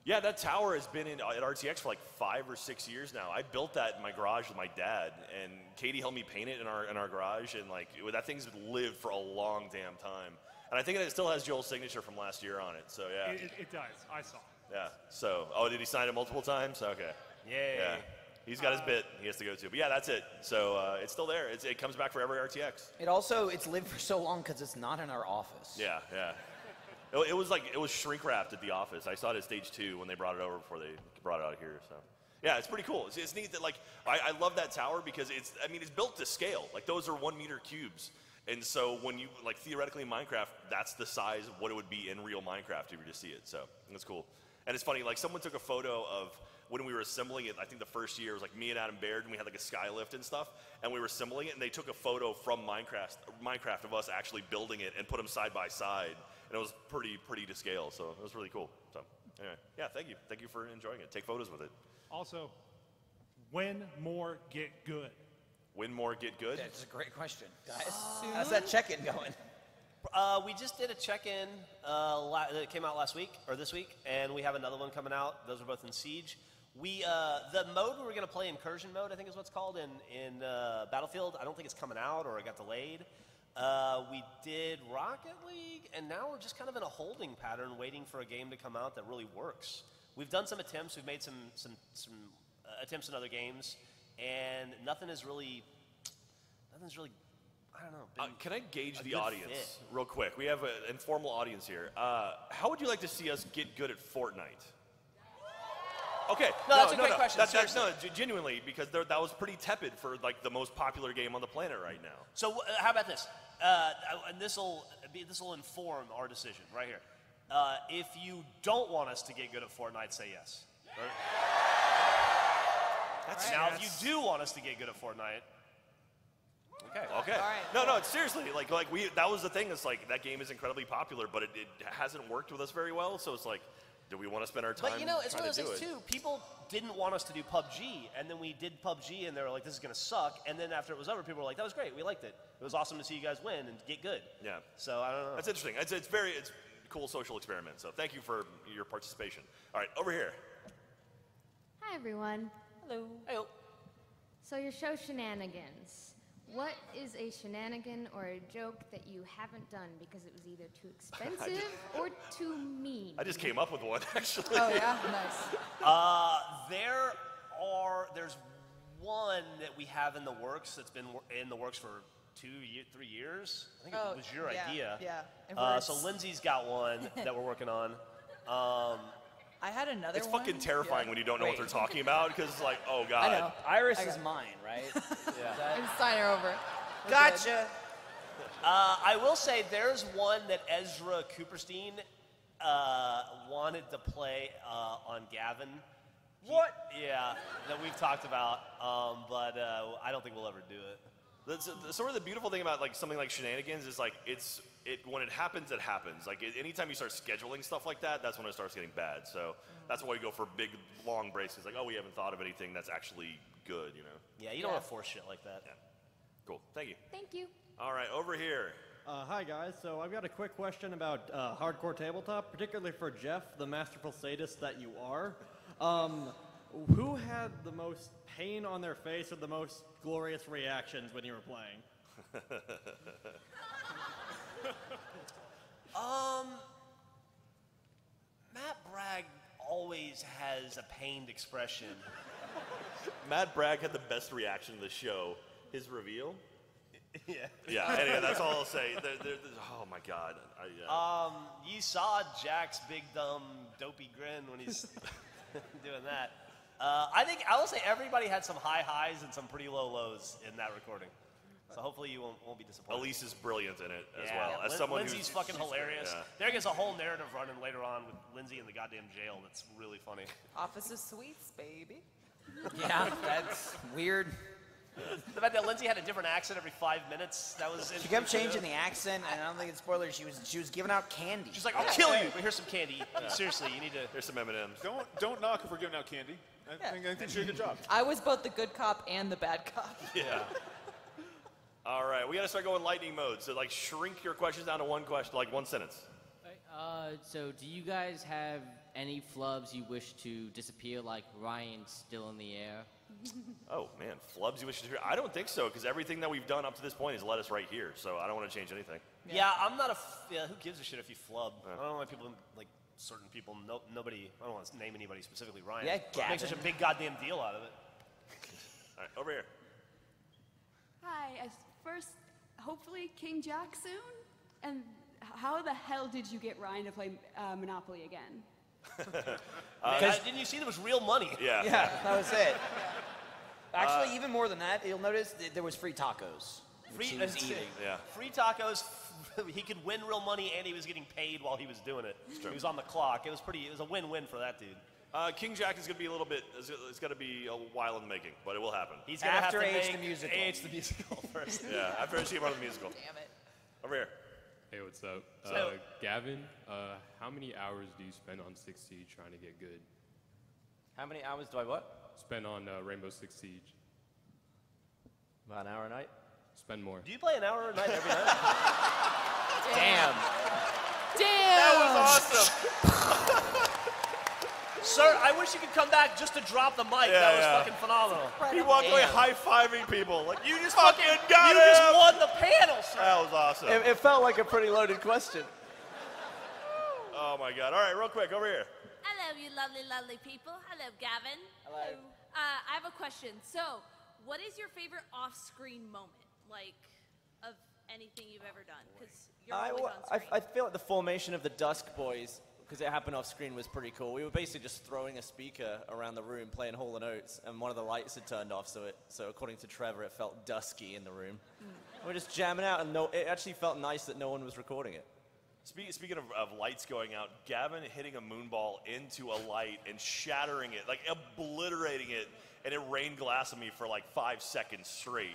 Yeah, that tower has been at RTX for like 5 or 6 years now. I built that in my garage with my dad, and Katie helped me paint it in our garage, and like that thing's lived for a long damn time. And I think it still has Joel's signature from last year on it. So yeah, It does. I saw. yeah. So did he sign it multiple times? Okay. Yay. Yeah. He's got his bit he has to go to. But yeah, that's it. So it's still there. It comes back for every RTX. It's lived for so long because it's not in our office. Yeah, yeah. It was shrink wrapped at the office. I saw it at stage 2 when they brought it over before they brought it out here. So yeah, it's pretty cool. It's neat that like I love that tower because it's built to scale. Like those are 1 meter cubes. And so when you like theoretically in Minecraft, that's the size of what it would be in real Minecraft if you were to see it. So that's cool. And it's funny, like someone took a photo of when we were assembling it. I think the first year it was like me and Adam Baird, and we had like a skylift and stuff, and we were assembling it, and they took a photo from Minecraft of us actually building it and put them side by side, and it was pretty to scale. So it was really cool. So anyway, yeah, thank you for enjoying it. Take photos with it. Also, when more get good? When more get good? That's a great question, guys. How's that check-in going? We just did a check-in that came out last week, or this week, and we have another one coming out. Those are both in Siege. The mode we were going to play, Incursion mode, I think is what's called, in Battlefield, I don't think it's coming out, or it got delayed. We did Rocket League, and now we're just kind of in a holding pattern waiting for a game to come out that really works. We've done some attempts. We've made some attempts in other games, and nothing is really, I don't know. Can I gauge the audience real quick? We have an informal audience here. How would you like to see us get good at Fortnite? Okay. No, that's a great question. Genuinely, because that was pretty tepid for like the most popular game on the planet right now. So how about this? And this will inform our decision right here. If you don't want us to get good at Fortnite, say yes. Right? Now, if you do want us to get good at Fortnite, okay. All right. No, seriously, that was the thing. It's like that game is incredibly popular, but it hasn't worked with us very well. So it's like, do we want to spend our time? But it's one of those things too. People didn't want us to do PUBG, and then we did PUBG, and they were like, "This is gonna suck." And then after it was over, people were like, "That was great. We liked it. It was awesome to see you guys win and get good." Yeah. So I don't know. That's interesting. It's a cool social experiment. So thank you for your participation. All right, over here. Hi, everyone. Hello. Hey. So your show Shenanigans. What is a shenanigan or a joke that you haven't done because it was either too expensive or too mean? I just came up with one, actually. Oh, yeah? Nice. There's one that we have in the works that's been in the works for 3 years. I think it was your idea. Yeah. So Lindsay's got one that we're working on. I had another It's one. fucking terrifying when you don't know what they're talking about, because it's like, oh, God. I know. Iris is mine, right? I just sign her over. We're Gotcha. good. I will say there's one that Ezra Cooperstein wanted to play on Gavin. What? Yeah, that we've talked about, but I don't think we'll ever do it. That's sort of the beautiful thing about like something like Shenanigans is like when it happens, it happens. Like anytime you start scheduling stuff like that, that's when it starts getting bad. So that's why we go for big, long braces. Like, oh, we haven't thought of anything that's actually good, you know? Yeah, you don't want to force shit like that. Yeah. Cool. Thank you. Thank you. All right, over here. Hi guys, so I've got a quick question about hardcore tabletop, particularly for Jeff, the masterful sadist that you are. Who had the most pain on their face or the most glorious reactions when you were playing? Matt Bragg always has a pained expression. Matt Bragg had the best reaction to the show. His reveal. Yeah. Yeah. Anyway, that's all I'll say. Oh my God. You saw Jack's big dumb dopey grin when he's doing that. I will say everybody had some high highs and some pretty low lows in that recording. So hopefully you won't be disappointed. Elise is brilliant in it as well. As someone Lindsay's fucking hilarious. Yeah. There gets a whole narrative running later on with Lindsay in the goddamn jail that's really funny. Office of Sweets, baby. Yeah, that's weird. The fact that Lindsay had a different accent every 5 minutes, that was She kept changing the accent, and I don't think it's spoilers. She was giving out candy. She's like, I'll kill you, but here's some candy. Seriously, you need to... Here's some M&Ms. Don't knock if we're giving out candy. I think she did a good job. I was both the good cop and the bad cop. Yeah. All right, we got to start going lightning mode. So like shrink your questions down to one question, like one sentence. So do you guys have any flubs you wish to disappear, like Ryan's still in the air? Oh man, flubs you wish to hear? I don't think so, because everything that we've done up to this point has led us right here. So I don't want to change anything. Yeah, I'm not who gives a shit if you flub? I don't know why people, like, certain people, nobody, I don't want to name anybody specifically Ryan. Yeah, but make such a big goddamn deal out of it. All right, over here. Hi, first, hopefully King Jack soon. And how the hell did you get Ryan to play Monopoly again? Didn't you see there was real money? Yeah. Yeah, that was it. Actually, even more than that, you'll notice there was free tacos. Which he was eating. Yeah. Free tacos. He could win real money, and he was getting paid while he was doing it. He was on the clock. It was a win-win for that dude. King Jack is going to be a little bit. It's going to be a while in the making, but it will happen. He's going to have to Age make the musical. Age the musical first. Yeah, after I see him on the musical. Damn it. Over here. Hey, what's up? So- Gavin, how many hours do you spend on 6 Siege trying to get good? How many hours do I what? Spend on Rainbow Six Siege. About an hour a night. Spend more. Do you play an hour a night every night? Damn. That was awesome. Sir, I wish you could come back just to drop the mic. Yeah, That was yeah. fucking phenomenal. He walked away high-fiving people. Like, you just fucking got You him. just won the panel, sir. That was awesome. It felt like a pretty loaded question. Oh my God! All right, real quick, over here. Hello, you lovely, lovely people. Hello, Gavin. Hello. I have a question. So, what is your favorite off-screen moment, like, of anything you've ever done? Because you're always on screen. I feel like the formation of the Dusk Boys, because it happened off screen, was pretty cool. We were basically just throwing a speaker around the room playing Hall & Oates, and one of the lights had turned off, so according to Trevor, it felt dusky in the room. We were just jamming out, and it actually felt nice that no one was recording it. Speaking of lights going out, Gavin hitting a moonball into a light and shattering it, like obliterating it, and it rained glass on me for like 5 seconds straight.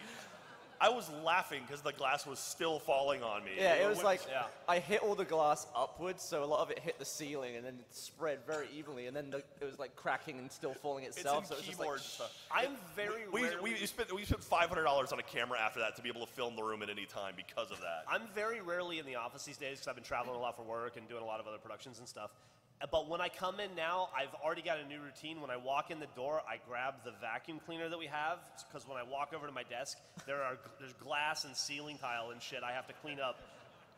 I was laughing because the glass was still falling on me. Yeah, it was like I hit all the glass upwards, so a lot of it hit the ceiling, and then it spread very evenly, and then it was like cracking and still falling itself. It's in so it was just keyboard like, stuff. I'm very we spent $500 on a camera after that to be able to film the room at any time because of that. I'm very rarely in the office these days because I've been traveling a lot for work and doing a lot of other productions and stuff. But when I come in now, I've already got a new routine. When I walk in the door, I grab the vacuum cleaner that we have, because when I walk over to my desk, there's glass and ceiling tile and shit I have to clean up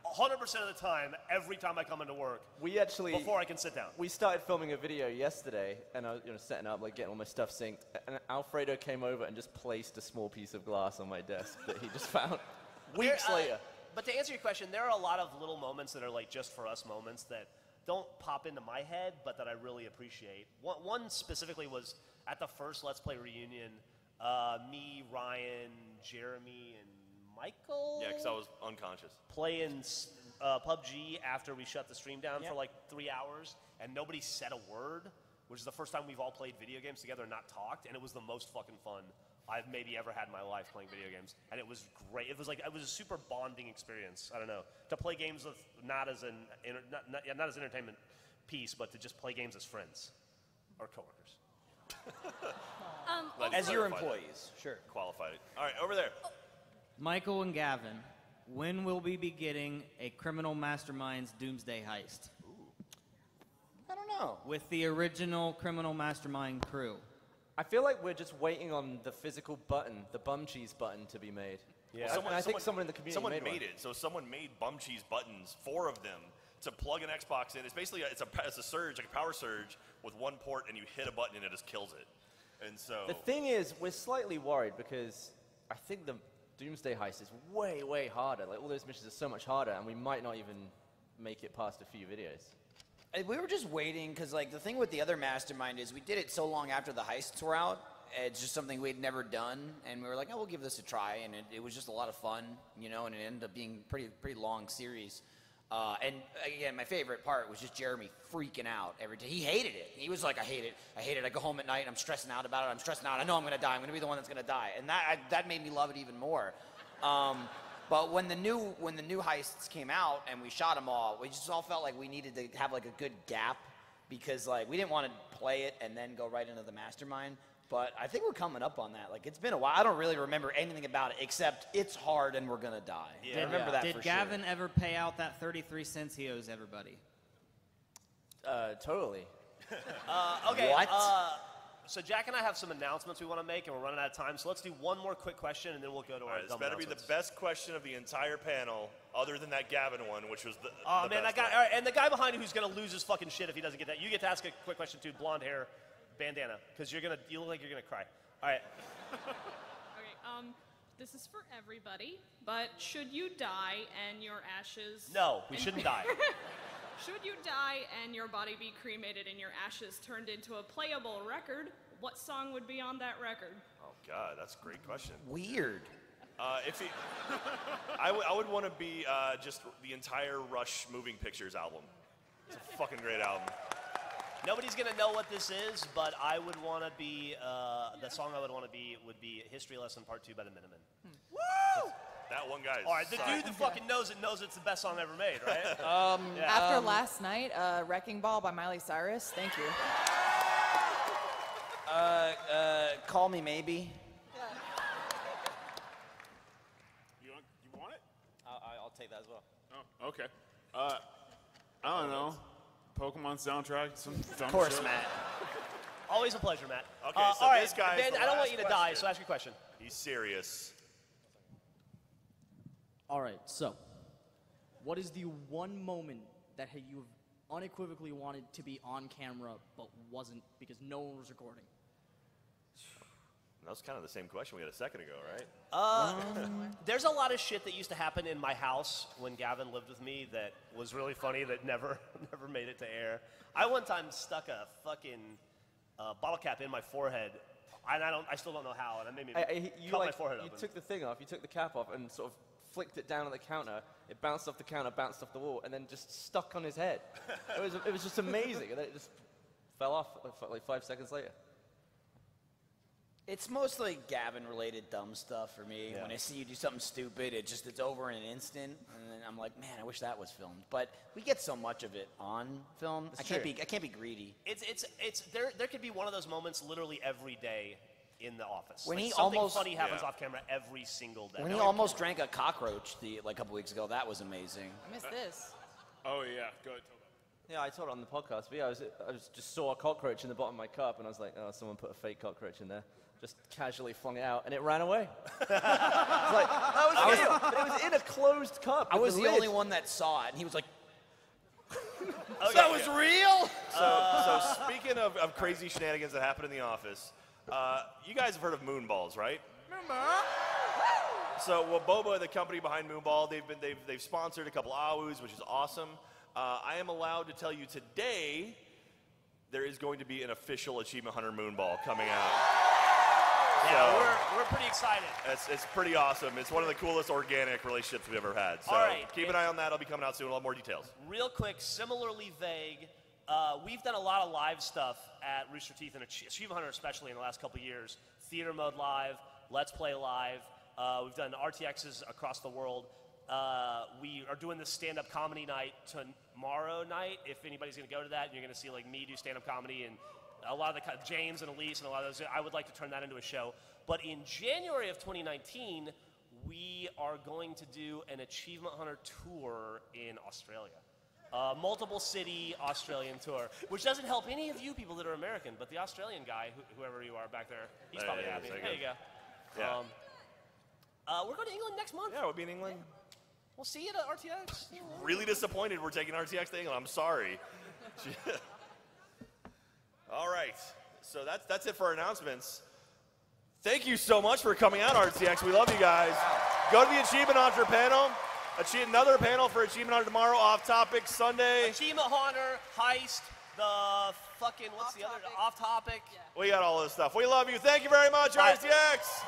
100% of the time, every time I come into work. Before I can sit down. We started filming a video yesterday, and I was setting up, like getting all my stuff synced, and Alfredo came over and just placed a small piece of glass on my desk that he just found weeks later. But to answer your question, there are a lot of little moments that are like just for us moments that don't pop into my head, but that I really appreciate. One specifically was at the first Let's Play reunion, me, Ryan, Jeremy, and Michael? Yeah, because I was unconscious. Playing PUBG after we shut the stream down for like 3 hours, and nobody said a word, which is the first time we've all played video games together and not talked, and it was the most fucking fun I've maybe ever had in my life playing video games, and it was great. It was a super bonding experience. I don't know, to play games with not as an entertainment piece, but to just play games as friends or coworkers. As your employees, sure. Qualified. All right, over there. Michael and Gavin, when will we be getting a Criminal Masterminds Doomsday Heist? I don't know. With the original Criminal Mastermind crew. I feel like we're just waiting on the physical button, the bum cheese button, to be made. Yeah. And I think someone in the community someone made one. it. So someone made bum cheese buttons, 4 of them, to plug an Xbox in. It's basically it's a surge, like a power surge, with one port, and you hit a button and it just kills it. And so The thing is, we're slightly worried because I think the Doomsday Heist is way, way harder. Like, all those missions are so much harder, and we might not even make it past a few videos. We were just waiting, because like the thing with the other Mastermind is we did it so long after the heists were out. It's just something we'd never done, and we were like, oh, we'll give this a try, and it was just a lot of fun, and it ended up being pretty long series. And again, my favorite part was just Jeremy freaking out every day. He hated it. He was like, I hate it. I go home at night, and I'm stressing out about it. I'm stressing out. I know I'm going to die. I'm going to be the one that's going to die. And that made me love it even more. But when the new heists came out and we shot them all, we just all felt like we needed to have like a good gap, because like we didn't want to play it and then go right into the Mastermind. But I think we're coming up on that. Like, it's been a while. I don't really remember anything about it except it's hard and we're going to die. Yeah. I remember that Did for Gavin ever pay out that 33 cents he owes everybody? Totally. Okay. What? So Jack and I have some announcements we want to make, and we're running out of time. So let's do one more quick question, and then we'll go to our This dumb better be the announcements. best question of the entire panel, other than that Gavin one, which was the Oh, the man, that best guy. one. All right, and the guy behind who's going to lose his fucking shit if he doesn't get that. You get to ask a quick question, too. Blonde hair, bandana, because you look like you're going to cry. All right. Okay, this is for everybody, but should you die and your ashes... No, we shouldn't die. Should you die and your body be cremated and your ashes turned into a playable record, what song would be on that record? Oh God, that's a great question. Weird. I would want to be just the entire Rush Moving Pictures album. It's a fucking great album. Nobody's going to know what this is, but I would want to be, the song I would want to be would be History Lesson Part 2 by the Minutemen. Woo! That one guy is All right, the solid. dude that fucking knows it's the best song ever made, right? After last night, Wrecking Ball by Miley Cyrus. Thank you. Call Me Maybe. You want it? I'll take that as well. Oh, okay. I don't know. Pokemon soundtrack. Some dumb Of course, shit. Matt. Always a pleasure, Matt. Okay, so all right, this guy's Ben, the I don't want last you to die, question. so ask your question. He's serious. All right, so what is the one moment that you've unequivocally wanted to be on camera but wasn't because no one was recording? That was kind of the same question we had a second ago, right? There's a lot of shit that used to happen in my house when Gavin lived with me that was really funny that never made it to air. I one time stuck a fucking bottle cap in my forehead, and I still don't know how, and it made me cut my forehead You open. took the thing off, you took the cap off, and sort of flicked it down on the counter. It bounced off the counter, bounced off the wall, and then just stuck on his head. It was just amazing, and then it just fell off like 5 seconds later. It's mostly Gavin-related dumb stuff for me. Yeah. When I see you do something stupid, it's over in an instant, and then I'm like, man, I wish that was filmed. But we get so much of it on film. I can't be greedy. It's there could be one of those moments literally every day in the office. When like he something almost- funny happens Yeah. off camera every single day. When he almost drank a cockroach a couple weeks ago, that was amazing. I missed this. Oh yeah, go ahead. Yeah, I told it on the podcast. But yeah, I just saw a cockroach in the bottom of my cup, and I was like, oh, someone put a fake cockroach in there. Just casually flung it out, and it ran away. It's like, that was real, but it was in a closed cup. I with was the lid. only one that saw it, and he was like, Okay, that was real? So speaking of crazy shenanigans that happen in the office, you guys have heard of Moonballs, right? So, well, Boba, the company behind Moonball, they've sponsored a couple AWUs, which is awesome. I am allowed to tell you today there is going to be an official Achievement Hunter Moonball coming out. Yeah, we're pretty excited. It's pretty awesome. It's one of the coolest organic relationships we've ever had. So All right. keep an eye on that. It'll be coming out soon. We'll have more details. Real quick, similarly vague, we've done a lot of live stuff at Rooster Teeth and Achievement Hunter especially in the last couple of years. Theater Mode Live, Let's Play Live. We've done RTXs across the world. We are doing this stand-up comedy night tomorrow night. If anybody's going to go to that, you're going to see like me do stand-up comedy and a lot of the James and Elise and a lot of those. I would like to turn that into a show. But in January of 2019, we are going to do an Achievement Hunter tour in Australia. Multiple city Australian tour, which doesn't help any of you people that are American, but the Australian guy, whoever you are back there, he's probably happy. There you go. Yeah. We're going to England next month. Yeah, we'll be in England. We'll see you at RTX. Really disappointed we're taking RTX to England. I'm sorry. All right. So that's it for our announcements. Thank you so much for coming out, RTX. We love you guys. Go to the Achievement Hunter panel. Another panel for Achievement Hunter tomorrow, Off Topic Sunday. Achievement Hunter, Heist, the fucking, what's the other, Off Topic. We got all this stuff. We love you. Thank you very much, RTX.